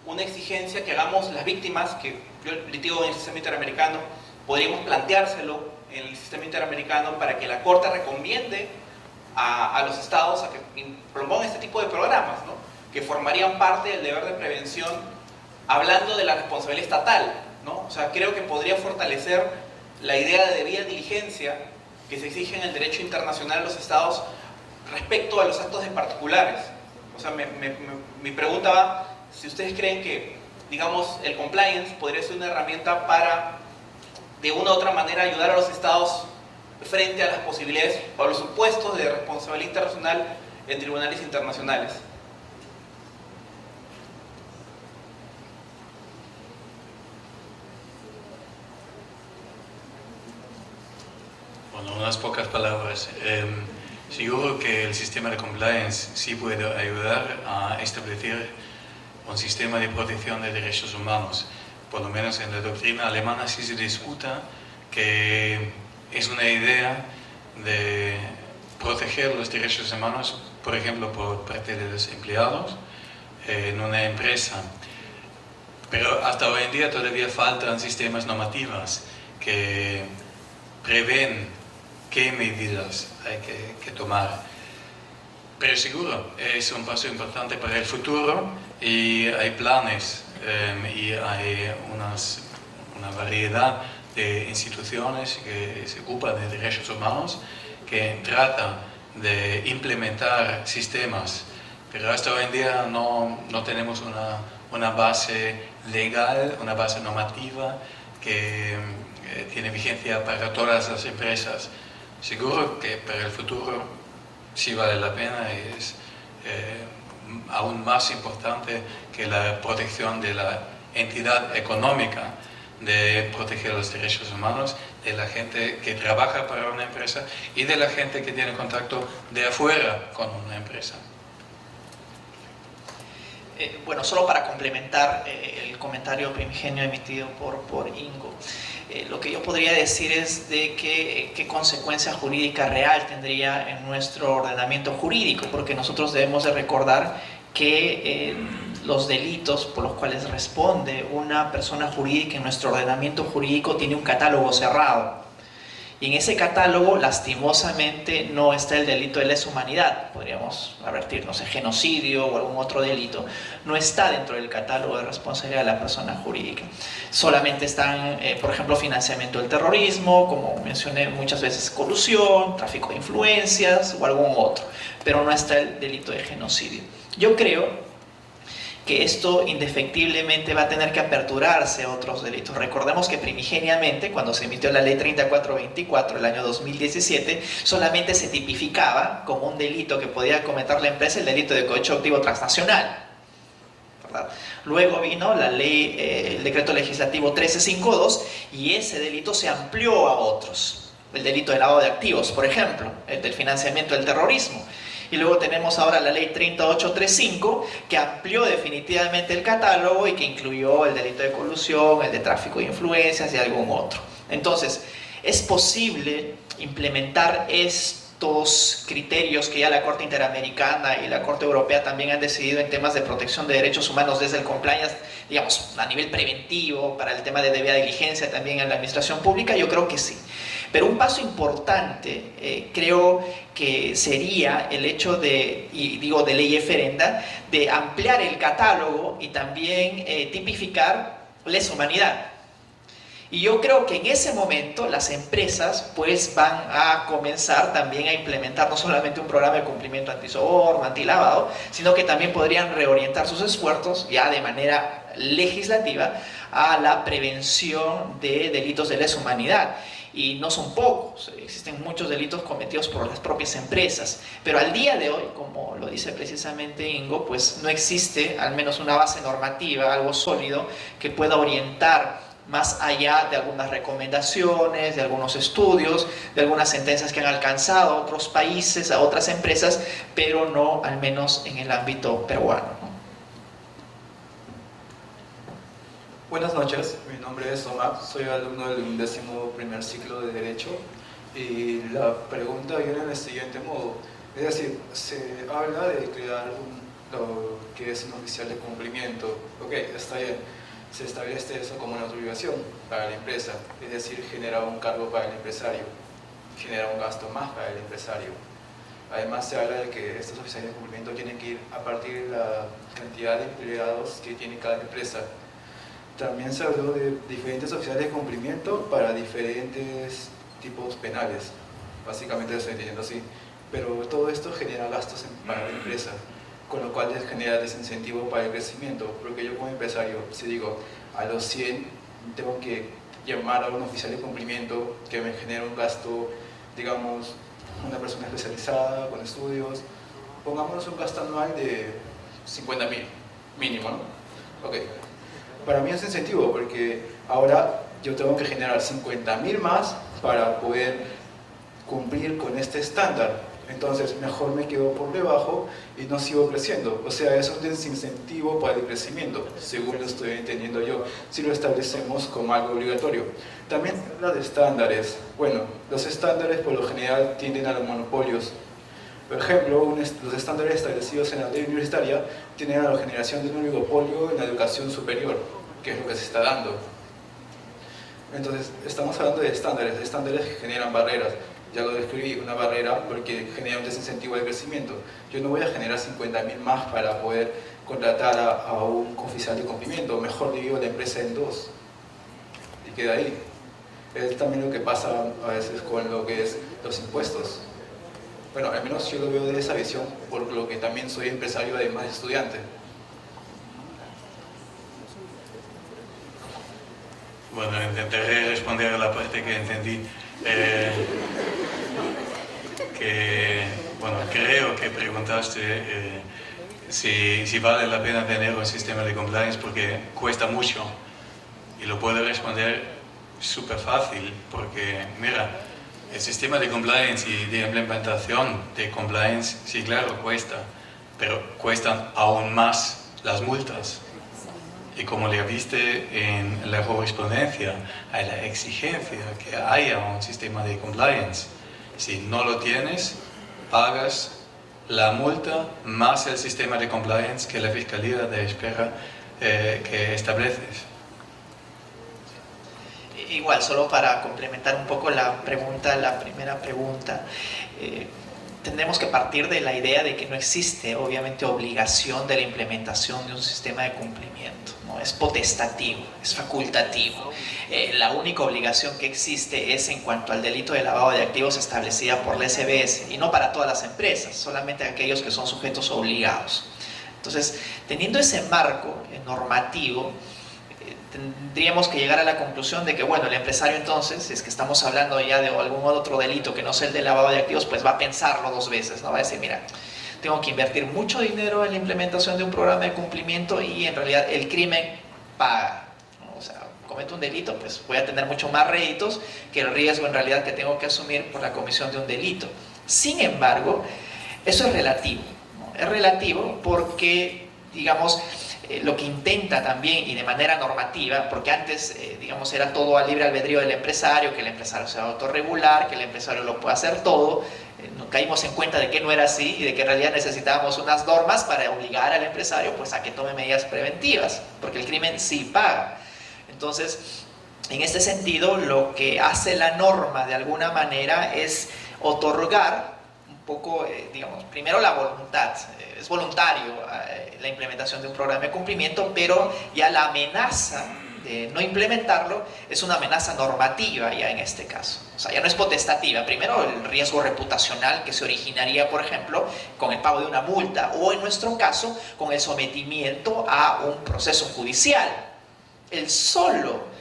Speaker 5: una exigencia que hagamos las víctimas, que yo litigo en el sistema interamericano, podríamos planteárselo en el sistema interamericano para que la Corte recomiende a los estados a que propongan este tipo de programas, ¿no? Que formarían parte del deber de prevención, hablando de la responsabilidad estatal, ¿no? O sea, creo que podría fortalecer la idea de debida diligencia que se exige en el derecho internacional a los estados respecto a los actos de particulares. O sea, mi pregunta va, si ustedes creen que, digamos, el compliance podría ser una herramienta para, de una u otra manera, ayudar a los estados frente a las posibilidades o a los supuestos de responsabilidad internacional en tribunales internacionales.
Speaker 1: Bueno, unas pocas palabras. Seguro que el sistema de compliance sí puede ayudar a establecer un sistema de protección de derechos humanos. Por lo menos en la doctrina alemana sí se discuta que es una idea de proteger los derechos humanos, por ejemplo, por parte de los empleados en una empresa. Pero hasta hoy en día todavía faltan sistemas normativos que prevén qué medidas hay que tomar. Pero seguro, es un paso importante para el futuro y hay planes y hay una variedad de instituciones que se ocupan de derechos humanos que tratan de implementar sistemas, pero hasta hoy en día no tenemos una base legal, una base normativa que tiene vigencia para todas las empresas. Seguro que para el futuro sí vale la pena y es aún más importante que la protección de la entidad económica, de proteger los derechos humanos de la gente que trabaja para una empresa y de la gente que tiene contacto de afuera con una empresa.
Speaker 3: Bueno, solo para complementar el comentario primigenio emitido por Ingo, lo que yo podría decir es de qué consecuencia jurídica real tendría en nuestro ordenamiento jurídico, porque nosotros debemos de recordar que los delitos por los cuales responde una persona jurídica en nuestro ordenamiento jurídico tiene un catálogo cerrado. Y en ese catálogo, lastimosamente, no está el delito de lesa humanidad. Podríamos advertir, no sé, genocidio o algún otro delito. No está dentro del catálogo de responsabilidad de la persona jurídica. Solamente están, por ejemplo, financiamiento del terrorismo, como mencioné muchas veces, colusión, tráfico de influencias o algún otro. Pero no está el delito de genocidio. Yo creo que esto indefectiblemente va a tener que aperturarse a otros delitos. Recordemos que primigeniamente, cuando se emitió la ley 3424, el año 2017, solamente se tipificaba como un delito que podía cometer la empresa el delito de cohecho activo transnacional, ¿verdad? Luego vino la ley, el decreto legislativo 1352, y ese delito se amplió a otros. El delito de lavado de activos, por ejemplo, el del financiamiento del terrorismo. Y luego tenemos ahora la ley 3835, que amplió definitivamente el catálogo y que incluyó el delito de colusión, el de tráfico de influencias y algún otro. Entonces, es posible implementar estos criterios que ya la Corte Interamericana y la Corte Europea también han decidido en temas de protección de derechos humanos desde el compliance, digamos, a nivel preventivo, para el tema de debida diligencia también en la administración pública. Yo creo que sí. Pero un paso importante, creo que sería el hecho de, y digo de ley eferenda, de ampliar el catálogo y también tipificar lesa humanidad. Y yo creo que en ese momento las empresas pues van a comenzar también a implementar no solamente un programa de cumplimiento antisoborno, antilavado, sino que también podrían reorientar sus esfuerzos ya de manera legislativa a la prevención de delitos de lesa humanidad. Y no son pocos, existen muchos delitos cometidos por las propias empresas, pero al día de hoy, como lo dice precisamente Ingo, pues no existe al menos una base normativa, algo sólido que pueda orientar más allá de algunas recomendaciones, de algunos estudios, de algunas sentencias que han alcanzado a otros países, a otras empresas, pero no al menos en el ámbito peruano, ¿no?
Speaker 6: Buenas noches, mi nombre es Omar, soy alumno del 11º ciclo de Derecho y la pregunta viene en el siguiente modo, es decir, se habla de crear lo que es un oficial de cumplimiento, ok, está bien, se establece eso como una obligación para la empresa, es decir, genera un cargo para el empresario, genera un gasto más para el empresario. Además se habla de que estos oficiales de cumplimiento tienen que ir a partir de la cantidad de empleados que tiene cada empresa. También se habló de diferentes oficiales de cumplimiento para diferentes tipos penales, básicamente lo estoy entendiendo así, pero todo esto genera gastos para la empresa, con lo cual genera desincentivo para el crecimiento, porque yo como empresario, si digo a los 100 tengo que llamar a un oficial de cumplimiento que me genera un gasto, digamos, una persona especializada con estudios, pongámonos un gasto anual de 50.000 mínimo, ¿no? Ok. Para mí es incentivo porque ahora yo tengo que generar 50.000 más para poder cumplir con este estándar. Entonces mejor me quedo por debajo y no sigo creciendo. O sea, es un desincentivo para el crecimiento, según lo estoy entendiendo yo, si lo establecemos como algo obligatorio. También habla de estándares. Bueno, los estándares por lo general tienden a los monopolios. Por ejemplo, los estándares establecidos en la ley universitaria tienen a la generación de un oligopolio en la educación superior, que es lo que se está dando. Entonces, estamos hablando de estándares que generan barreras. Ya lo describí, una barrera porque genera un desincentivo de crecimiento. Yo no voy a generar 50.000 más para poder contratar a un oficial de cumplimiento, mejor divido la empresa en dos y queda ahí. Es también lo que pasa a veces con lo que es los impuestos. Bueno, al menos yo lo veo de esa visión, por lo que también soy empresario además de estudiante.
Speaker 1: Bueno, intentaré responder a la parte que entendí. Bueno, creo que preguntaste si vale la pena tener un sistema de compliance porque cuesta mucho. Y lo puedo responder súper fácil porque, mira, el sistema de compliance y de implementación de compliance, sí, claro, cuesta, pero cuestan aún más las multas. Y como le viste en la correspondencia, hay la exigencia que haya un sistema de compliance. Si no lo tienes, pagas la multa más el sistema de compliance que la Fiscalía te espera que estableces.
Speaker 3: Igual, solo para complementar un poco la primera pregunta, tendremos que partir de la idea de que no existe, obviamente, obligación de la implementación de un sistema de cumplimiento, ¿no? Es potestativo, es facultativo. La única obligación que existe es en cuanto al delito de lavado de activos establecida por la SBS, y no para todas las empresas, solamente aquellos que son sujetos obligados. Entonces, teniendo ese marco normativo, tendríamos que llegar a la conclusión de que, bueno, el empresario entonces, si es que estamos hablando ya de algún otro delito que no sea el de lavado de activos, pues va a pensarlo dos veces, ¿no? Va a decir, mira, tengo que invertir mucho dinero en la implementación de un programa de cumplimiento y en realidad el crimen paga, ¿no? O sea, cometo un delito, pues voy a tener mucho más réditos que el riesgo en realidad que tengo que asumir por la comisión de un delito. Sin embargo, eso es relativo, ¿no? Es relativo porque, digamos, lo que intenta también y de manera normativa, porque antes digamos era todo al libre albedrío del empresario, que el empresario se va a autorregular, que el empresario lo puede hacer todo, nos caímos en cuenta de que no era así y de que en realidad necesitábamos unas normas para obligar al empresario pues a que tome medidas preventivas, porque el crimen sí paga. Entonces, en este sentido, lo que hace la norma de alguna manera es otorgar un poco, digamos, primero la voluntad, es voluntario la implementación de un programa de cumplimiento, pero ya la amenaza de no implementarlo, es una amenaza normativa ya en este caso. O sea, ya no es potestativa. Primero, el riesgo reputacional que se originaría, por ejemplo, con el pago de una multa o, en nuestro caso, con el sometimiento a un proceso judicial. El solo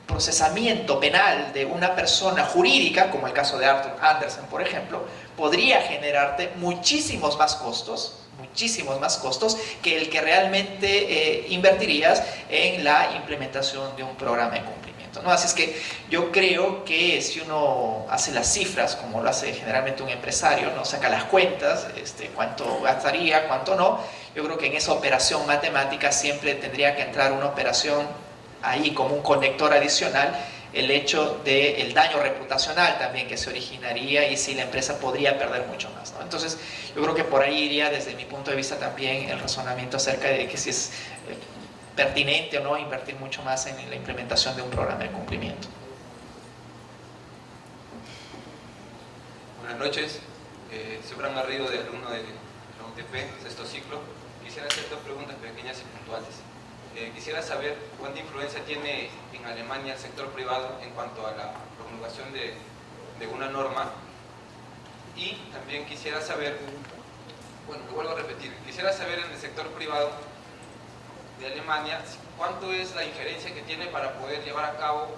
Speaker 3: procesamiento penal de una persona jurídica, como el caso de Arthur Andersen, por ejemplo, podría generarte muchísimos más costos que el que realmente invertirías en la implementación de un programa de cumplimiento, ¿no? Así es que yo creo que si uno hace las cifras, como lo hace generalmente un empresario, ¿no? Saca las cuentas, cuánto gastaría, cuánto no, yo creo que en esa operación matemática siempre tendría que entrar una operación ahí como un conector adicional, el hecho del daño reputacional también que se originaría y si la empresa podría perder mucho más, ¿no? Entonces, yo creo que por ahí iría desde mi punto de vista también el razonamiento acerca de que si es pertinente o no invertir mucho más en la implementación de un programa de cumplimiento.
Speaker 2: Buenas noches, soy Bran Garrido, de alumno de la UTP, sexto ciclo. Quisiera hacer dos preguntas pequeñas y puntuales. Quisiera saber cuánta influencia tiene en Alemania el sector privado en cuanto a la promulgación de una norma, y también quisiera saber, bueno, lo vuelvo a repetir, quisiera saber en el sector privado de Alemania cuánto es la injerencia que tiene para poder llevar a cabo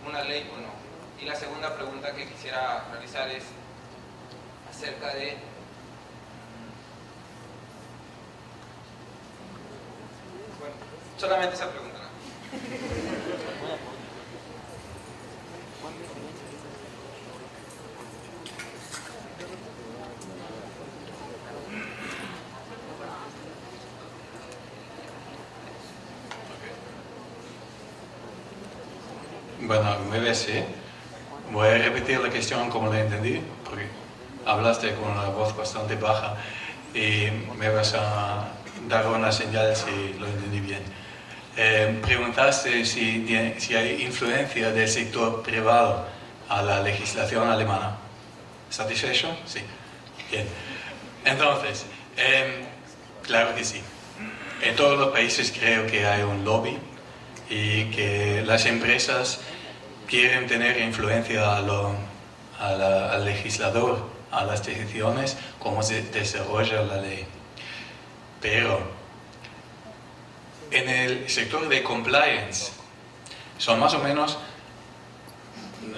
Speaker 2: una ley o no. Y la segunda pregunta que quisiera realizar es acerca de solamente esa pregunta, ¿no?
Speaker 1: Bueno, me ves, ¿sí? Voy a repetir la cuestión como la entendí, porque hablaste con una voz bastante baja y me vas a dar una señal si lo entendí bien. Preguntaste si hay influencia del sector privado a la legislación alemana. ¿Satisfecho? Sí. Bien. Entonces, claro que sí. En todos los países creo que hay un lobby y que las empresas quieren tener influencia al legislador, a las decisiones, cómo se desarrolla la ley. Pero en el sector de compliance son más o menos,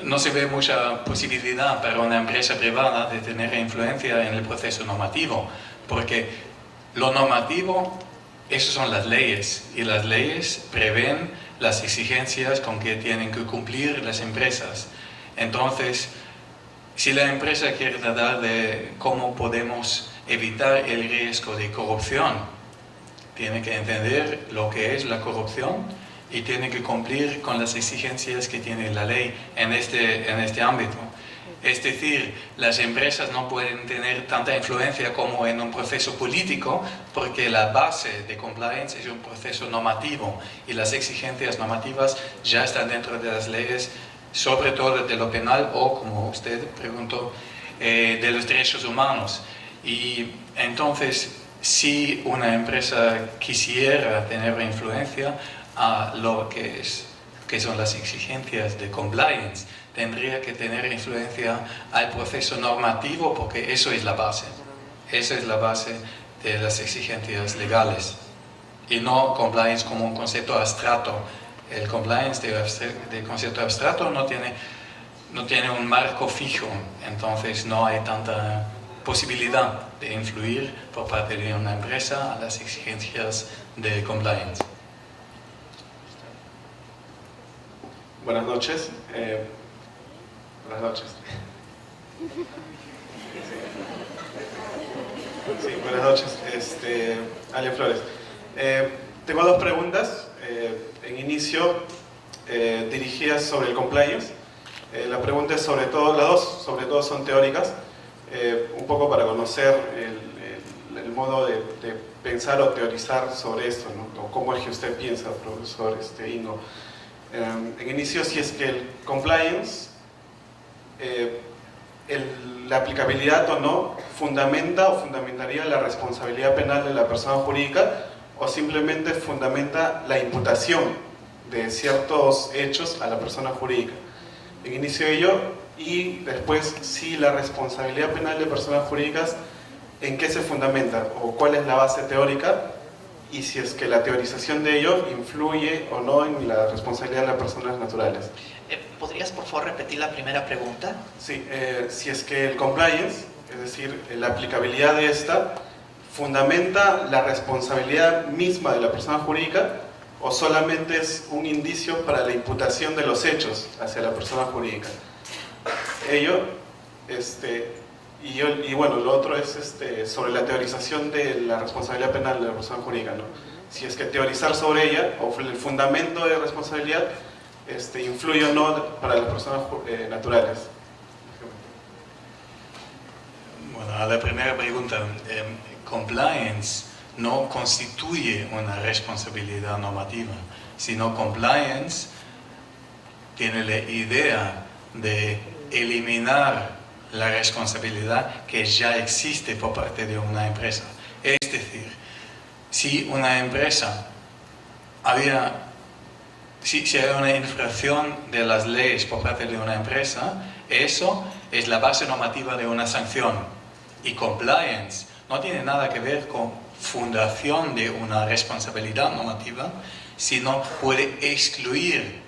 Speaker 1: no se ve mucha posibilidad para una empresa privada de tener influencia en el proceso normativo, porque lo normativo, esas son las leyes, y las leyes prevén las exigencias con que tienen que cumplir las empresas. Entonces, si la empresa quiere tratar de cómo podemos evitar el riesgo de corrupción, tiene que entender lo que es la corrupción y tiene que cumplir con las exigencias que tiene la ley en este ámbito. Es decir, las empresas no pueden tener tanta influencia como en un proceso político, porque la base de compliance es un proceso normativo y las exigencias normativas ya están dentro de las leyes, sobre todo de lo penal o, como usted preguntó, de los derechos humanos. Y entonces, si una empresa quisiera tener influencia a lo que son las exigencias de compliance, tendría que tener influencia al proceso normativo, porque eso es la base. Esa es la base de las exigencias legales. Y no compliance como un concepto abstracto. El compliance de concepto abstracto no tiene un marco fijo, entonces no hay tanta posibilidad de influir por parte de una empresa a las exigencias de compliance.
Speaker 7: Buenas noches. Buenas noches. Sí, buenas noches. Ale Flores. Tengo dos preguntas. En inicio, dirigidas sobre el compliance. La pregunta es sobre todo, las dos sobre todo son teóricas. Un poco para conocer el modo de pensar o teorizar sobre esto, ¿no? O cómo es que usted piensa, profesor Ingo. En inicio, si es que el compliance, la aplicabilidad o no, fundamenta o fundamentaría la responsabilidad penal de la persona jurídica, o simplemente fundamenta la imputación de ciertos hechos a la persona jurídica. En inicio de ello, y después si la responsabilidad penal de personas jurídicas, ¿en qué se fundamenta? ¿O cuál es la base teórica? Y si es que la teorización de ello influye o no en la responsabilidad de las personas naturales.
Speaker 3: ¿Podrías por favor repetir la primera pregunta?
Speaker 7: Sí, si es que el compliance, es decir, la aplicabilidad de esta, fundamenta la responsabilidad misma de la persona jurídica o solamente es un indicio para la imputación de los hechos hacia la persona jurídica. Ello, y bueno, lo otro es sobre la teorización de la responsabilidad penal de la persona jurídica, ¿no? Si es que teorizar sobre ella o el fundamento de responsabilidad influye o no para las personas naturales.
Speaker 1: Bueno, a la primera pregunta, compliance no constituye una responsabilidad normativa, sino compliance tiene la idea de eliminar la responsabilidad que ya existe por parte de una empresa. Es decir, si una empresa si hay una infracción de las leyes por parte de una empresa, eso es la base normativa de una sanción. Y compliance no tiene nada que ver con fundación de una responsabilidad normativa, sino puede excluir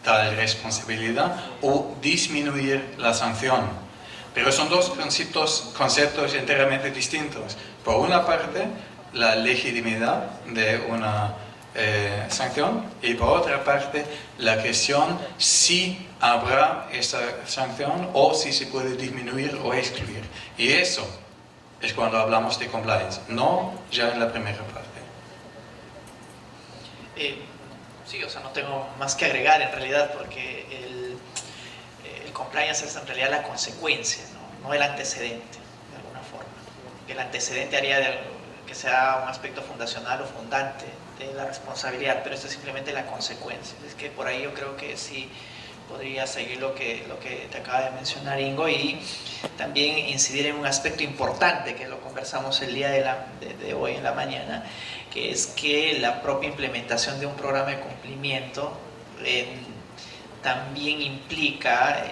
Speaker 1: tal responsabilidad o disminuir la sanción. Pero son dos conceptos enteramente distintos. Por una parte, la legitimidad de una sanción y por otra parte, la cuestión si habrá esa sanción o si se puede disminuir o excluir. Y eso es cuando hablamos de compliance, no ya en la primera parte.
Speaker 3: Sí, o sea, no tengo más que agregar en realidad porque el compliance es en realidad la consecuencia, no el antecedente, de alguna forma. El antecedente haría que sea un aspecto fundacional o fundante de la responsabilidad, pero esto es simplemente la consecuencia. Es que por ahí yo creo que sí podría seguir lo que te acaba de mencionar Ingo y también incidir en un aspecto importante que lo conversamos el día de hoy en la mañana, que es que la propia implementación de un programa de cumplimiento también implica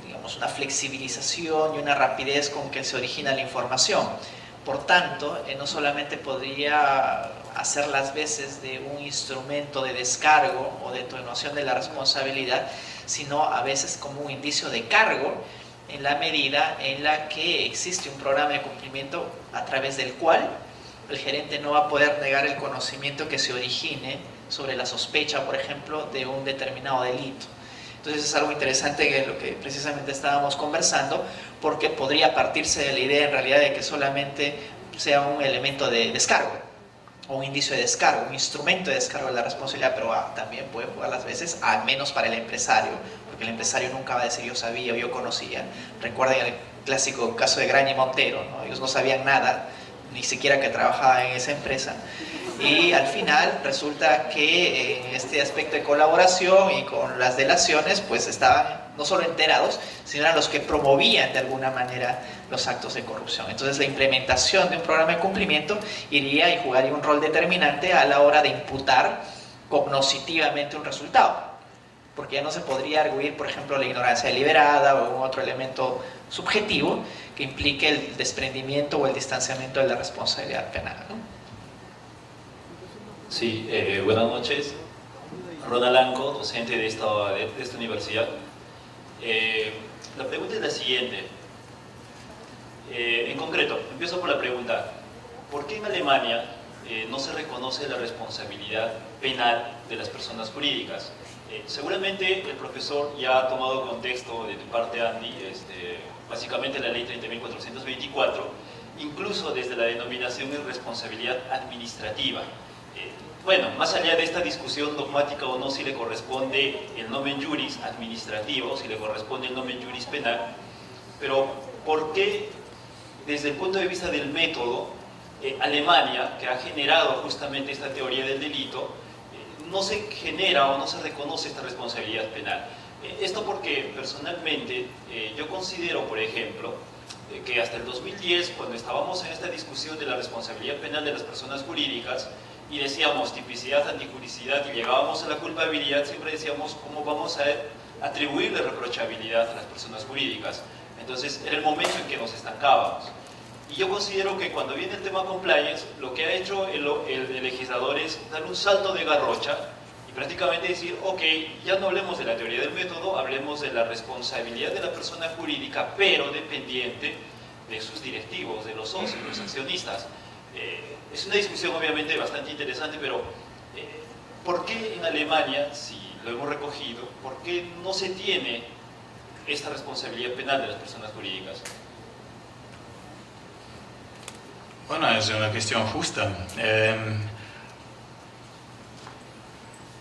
Speaker 3: digamos, una flexibilización y una rapidez con que se origina la información. Por tanto, no solamente podría hacer las veces de un instrumento de descargo o de atenuación de la responsabilidad, sino a veces como un indicio de cargo en la medida en la que existe un programa de cumplimiento a través del cual el gerente no va a poder negar el conocimiento que se origine sobre la sospecha, por ejemplo, de un determinado delito. Entonces es algo interesante que lo que precisamente estábamos conversando, porque podría partirse de la idea en realidad de que solamente sea un elemento de descargo, o un indicio de descargo, un instrumento de descargo de la responsabilidad, pero también puede jugar las veces, al menos para el empresario, porque el empresario nunca va a decir yo sabía o yo conocía. Recuerden el clásico caso de Graña y Montero, ¿no? Ellos no sabían nada, ni siquiera que trabajaban en esa empresa. Y al final resulta que en este aspecto de colaboración y con las delaciones, pues estaban no solo enterados, sino eran los que promovían de alguna manera los actos de corrupción. Entonces la implementación de un programa de cumplimiento iría y jugaría un rol determinante a la hora de imputar cognoscitivamente un resultado, porque ya no se podría arguir, por ejemplo, la ignorancia deliberada o algún otro elemento subjetivo que implique el desprendimiento o el distanciamiento de la responsabilidad penal, ¿no?
Speaker 8: Sí, buenas noches. Ronald Anco, docente de esta universidad. La pregunta es la siguiente. En concreto, empiezo por la pregunta: ¿por qué en Alemania no se reconoce la responsabilidad penal de las personas jurídicas? Seguramente el profesor ya ha tomado contexto de tu parte, Andy, básicamente la ley 30.424, incluso desde la denominación de responsabilidad administrativa. Bueno, más allá de esta discusión dogmática o no, si le corresponde el nomen juris administrativo, si le corresponde el nomen juris penal, pero ¿por qué, desde el punto de vista del método, Alemania, que ha generado justamente esta teoría del delito, no se genera o no se reconoce esta responsabilidad penal? Esto porque personalmente yo considero, por ejemplo, que hasta el 2010, cuando estábamos en esta discusión de la responsabilidad penal de las personas jurídicas, y decíamos tipicidad, antijuricidad y llegábamos a la culpabilidad, siempre decíamos cómo vamos a atribuirle reprochabilidad a las personas jurídicas. Entonces era el momento en que nos estancábamos. Y yo considero que cuando viene el tema compliance, lo que ha hecho el legislador es dar un salto de garrocha y prácticamente decir, ok, ya no hablemos de la teoría del método, hablemos de la responsabilidad de la persona jurídica, pero dependiente de sus directivos, de los socios, de los accionistas. Es una discusión obviamente bastante interesante, pero ¿por qué en Alemania, si lo hemos recogido, por qué no se tiene esta responsabilidad penal de las personas jurídicas?
Speaker 1: Bueno, es una cuestión justa.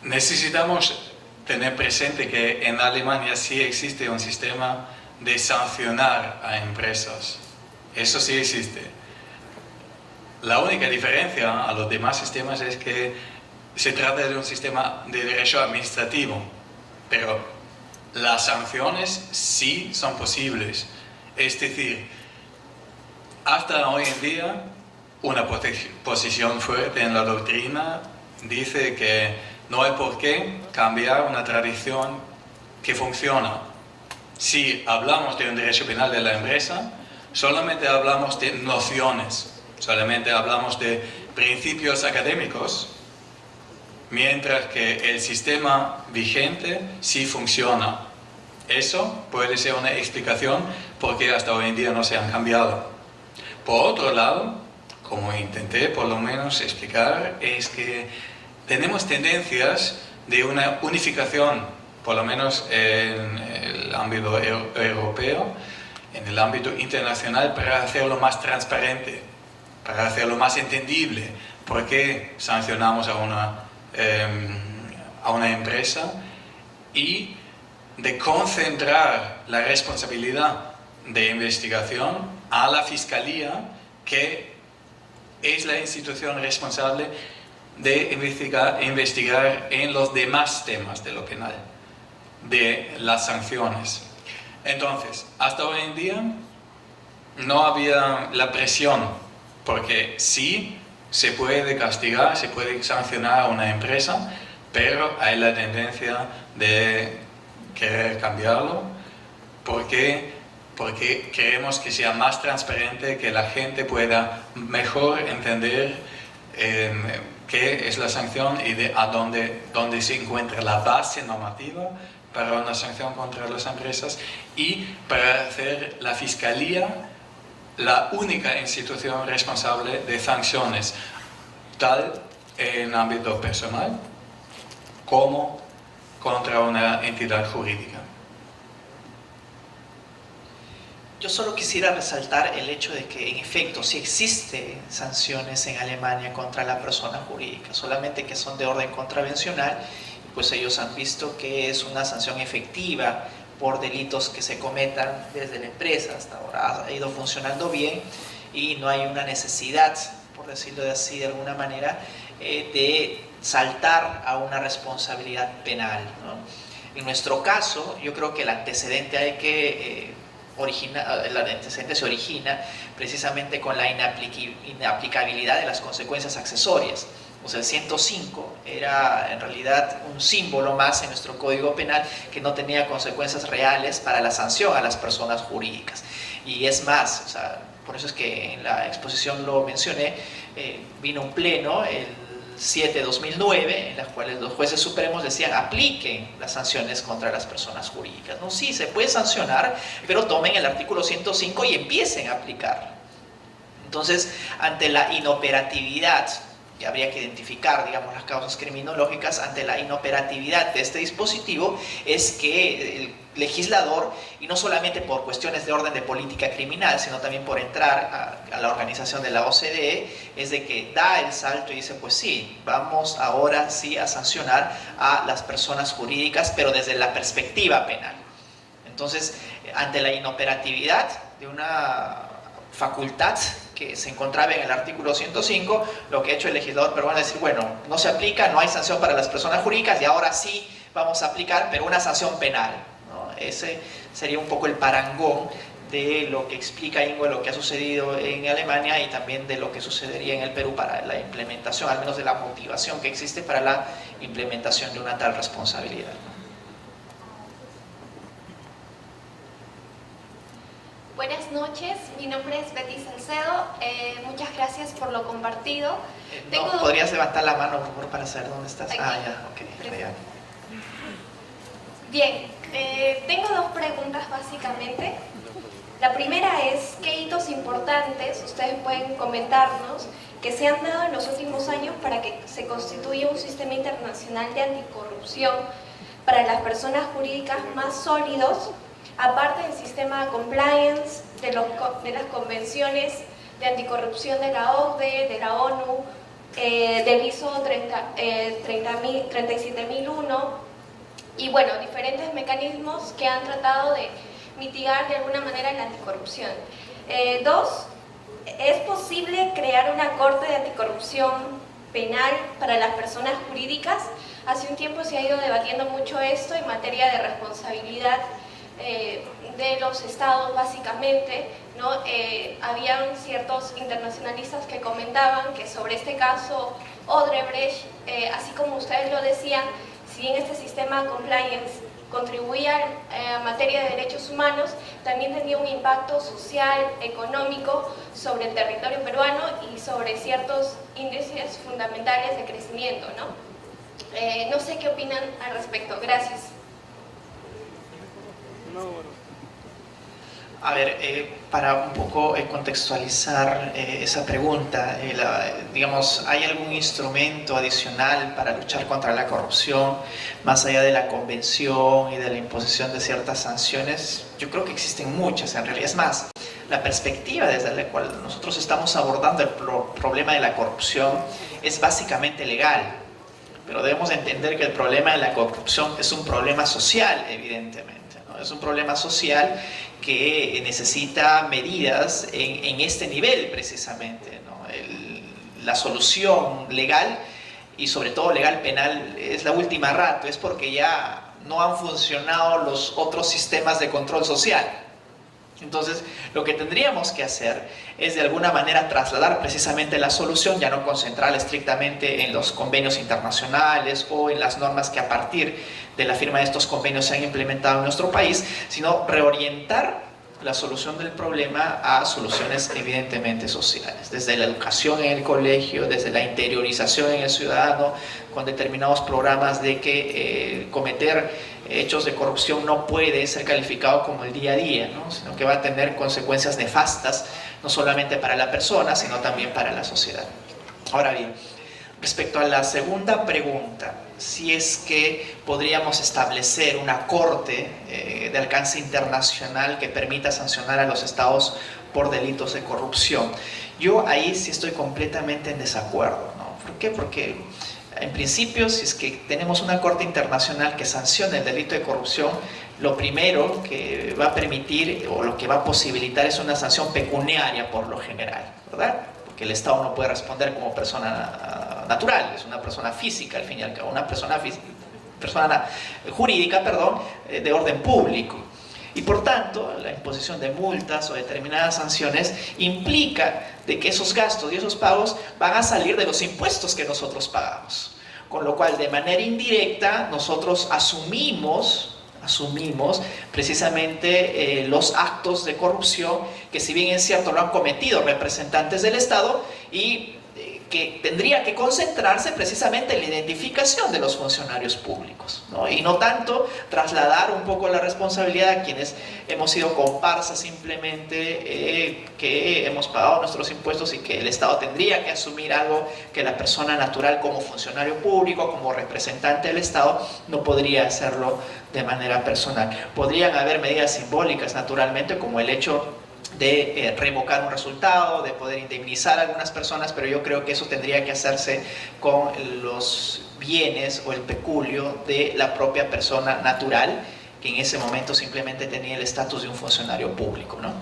Speaker 1: Necesitamos tener presente que en Alemania sí existe un sistema de sancionar a empresas. Eso sí existe. La única diferencia a los demás sistemas es que se trata de un sistema de derecho administrativo, pero las sanciones sí son posibles. Es decir, hasta hoy en día, una posición fuerte en la doctrina dice que no hay por qué cambiar una tradición que funciona. Si hablamos de un derecho penal de la empresa, solamente hablamos de nociones, solamente hablamos de principios académicos, mientras que el sistema vigente sí funciona. Eso puede ser una explicación por qué hasta hoy en día no se han cambiado. Por otro lado, como intenté por lo menos explicar, es que tenemos tendencias de una unificación, por lo menos en el ámbito europeo, en el ámbito internacional, para hacerlo más transparente, para hacerlo más entendible. ¿Por qué sancionamos a una empresa? Y de concentrar la responsabilidad de investigación a la Fiscalía, que es la institución responsable de investigar en los demás temas de lo penal, de las sanciones. Entonces, hasta hoy en día no había la presión, porque sí se puede castigar, se puede sancionar a una empresa, pero hay la tendencia de querer cambiarlo, porque queremos que sea más transparente, que la gente pueda mejor entender qué es la sanción y a dónde se encuentra la base normativa para una sanción contra las empresas, y para hacer la Fiscalía la única institución responsable de sanciones, tal en ámbito personal como contra una entidad jurídica.
Speaker 3: Yo solo quisiera resaltar el hecho de que en efecto sí existen sanciones en Alemania contra la persona jurídica, solamente que son de orden contravencional, pues ellos han visto que es una sanción efectiva por delitos que se cometan desde la empresa. Hasta ahora ha ido funcionando bien y no hay una necesidad, por decirlo así de alguna manera, de saltar a una responsabilidad penal, ¿no? En nuestro caso, yo creo que el antecedente el antecedente se origina precisamente con la inaplicabilidad de las consecuencias accesorias. O sea, el 105 era en realidad un símbolo más en nuestro Código Penal que no tenía consecuencias reales para la sanción a las personas jurídicas. Y es más, o sea, por eso es que en la exposición lo mencioné, vino un pleno, el 7/2009, en las cuales los jueces supremos decían apliquen las sanciones contra las personas jurídicas. No, sí, se puede sancionar, pero tomen el artículo 105 y empiecen a aplicar. Entonces, ante la inoperatividad, que habría que identificar, digamos, las causas criminológicas, ante la inoperatividad de este dispositivo, es que el legislador, y no solamente por cuestiones de orden de política criminal, sino también por entrar a la organización de la OCDE, es de que da el salto y dice, pues sí, vamos ahora sí a sancionar a las personas jurídicas, pero desde la perspectiva penal. Entonces, ante la inoperatividad de una facultad que se encontraba en el artículo 105, lo que ha hecho el legislador peruano es decir, bueno, no se aplica, no hay sanción para las personas jurídicas y ahora sí vamos a aplicar, pero una sanción penal, ¿no? Ese sería un poco el parangón de lo que explica Ingo, lo que ha sucedido en Alemania y también de lo que sucedería en el Perú para la implementación, al menos de la motivación que existe para la implementación de una tal responsabilidad.
Speaker 9: Buenas noches, mi nombre es Betty Salcedo, muchas gracias por lo compartido.
Speaker 3: ¿Podrías levantar la mano, por favor, para saber dónde estás?
Speaker 9: Aquí.
Speaker 3: Ah, ya, ok. Ya.
Speaker 9: Bien, tengo dos preguntas básicamente. La primera es, ¿qué hitos importantes ustedes pueden comentarnos que se han dado en los últimos años para que se constituya un sistema internacional de anticorrupción para las personas jurídicas más sólidos, aparte del sistema de compliance, de las convenciones de anticorrupción de la OCDE, de la ONU, del ISO 37001 y bueno, diferentes mecanismos que han tratado de mitigar de alguna manera la anticorrupción? Dos, ¿es posible crear una corte de anticorrupción penal para las personas jurídicas? Hace un tiempo se ha ido debatiendo mucho esto en materia de responsabilidad de los estados, básicamente, ¿no? Habían ciertos internacionalistas que comentaban que sobre este caso Odebrecht, así como ustedes lo decían, si bien este sistema de compliance contribuía a materia de derechos humanos, también tenía un impacto social, económico sobre el territorio peruano y sobre ciertos índices fundamentales de crecimiento, ¿no? No sé qué opinan al respecto. Gracias.
Speaker 3: A ver, para un poco contextualizar esa pregunta, digamos, ¿hay algún instrumento adicional para luchar contra la corrupción más allá de la convención y de la imposición de ciertas sanciones? Yo creo que existen muchas en realidad. Es más, la perspectiva desde la cual nosotros estamos abordando el problema de la corrupción es básicamente legal, pero debemos entender que el problema de la corrupción es un problema social, evidentemente, ¿no? Es un problema social que necesita medidas en este nivel precisamente, ¿no? La solución legal y sobre todo legal penal es la última rato, es porque ya no han funcionado los otros sistemas de control social. Entonces, lo que tendríamos que hacer es de alguna manera trasladar precisamente la solución, ya no concentrarla estrictamente en los convenios internacionales o en las normas que a partir de la firma de estos convenios se han implementado en nuestro país, sino reorientar la solución del problema a soluciones evidentemente sociales, desde la educación en el colegio, desde la interiorización en el ciudadano, con determinados programas de que cometer hechos de corrupción no puede ser calificado como el día a día, ¿no? Sino que va a tener consecuencias nefastas, no solamente para la persona, sino también para la sociedad. Ahora bien, respecto a la segunda pregunta, si es que podríamos establecer una corte de alcance internacional que permita sancionar a los estados por delitos de corrupción, yo ahí sí estoy completamente en desacuerdo, ¿no? ¿Por qué? Porque en principio, si es que tenemos una corte internacional que sancione el delito de corrupción, lo primero que va a permitir o lo que va a posibilitar es una sanción pecuniaria por lo general, ¿verdad? Porque el Estado no puede responder como persona natural, es una persona física al fin y al cabo, una persona jurídica, de orden público. Y por tanto, la imposición de multas o determinadas sanciones implica de que esos gastos y esos pagos van a salir de los impuestos que nosotros pagamos. Con lo cual, de manera indirecta, nosotros asumimos precisamente los actos de corrupción que, si bien es cierto, lo han cometido representantes del Estado y que tendría que concentrarse precisamente en la identificación de los funcionarios públicos, ¿no? Y no tanto trasladar un poco la responsabilidad a quienes hemos sido comparsas simplemente, que hemos pagado nuestros impuestos y que el Estado tendría que asumir algo que la persona natural como funcionario público, como representante del Estado, no podría hacerlo de manera personal. Podrían haber medidas simbólicas, naturalmente, como el hecho de revocar un resultado, de poder indemnizar a algunas personas, pero yo creo que eso tendría que hacerse con los bienes o el peculio de la propia persona natural, que en ese momento simplemente tenía el estatus de un funcionario público, ¿no?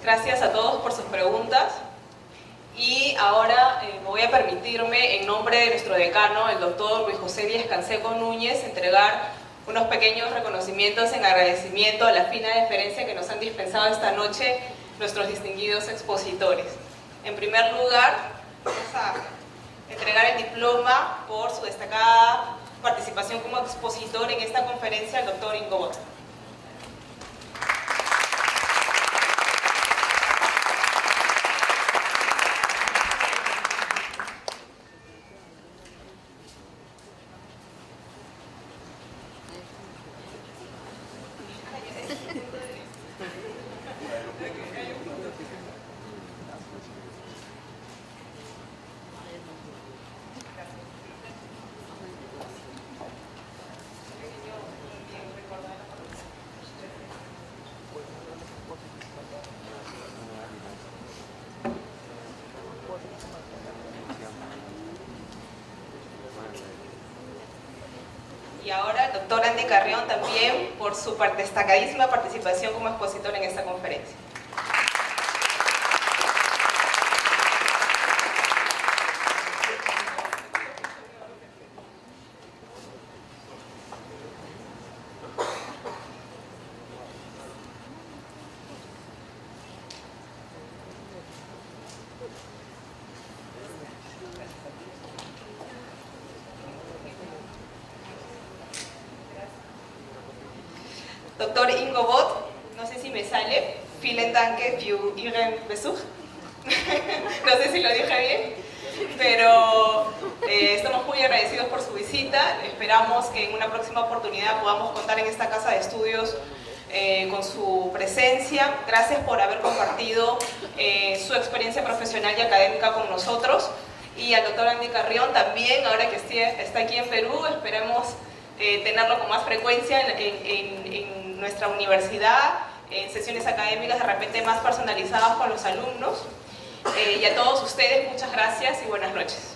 Speaker 4: Gracias a todos por sus preguntas. Y ahora me voy a permitirme, en nombre de nuestro decano, el doctor Luis José Díaz Canseco Núñez, entregar unos pequeños reconocimientos en agradecimiento a la fina deferencia que nos han dispensado esta noche nuestros distinguidos expositores. En primer lugar, vamos a entregar el diploma por su destacada participación como expositor en esta conferencia al doctor Ingo Bot. Y ahora el doctor Andy Carrión también por su destacadísima participación como expositor en esta conferencia. Doctor Ingo Bot, no sé si me sale, vielen Dank für Ihren Besuch. No sé si lo dije bien, pero estamos muy agradecidos por su visita. Esperamos que en una próxima oportunidad podamos contar en esta casa de estudios con su presencia. Gracias por haber compartido su experiencia profesional y académica con nosotros. Y al doctor Andy Carrión también, ahora que está aquí en Perú, esperemos tenerlo con más frecuencia en nuestra universidad, en sesiones académicas de repente más personalizadas con los alumnos. Y a todos ustedes, muchas gracias y buenas noches.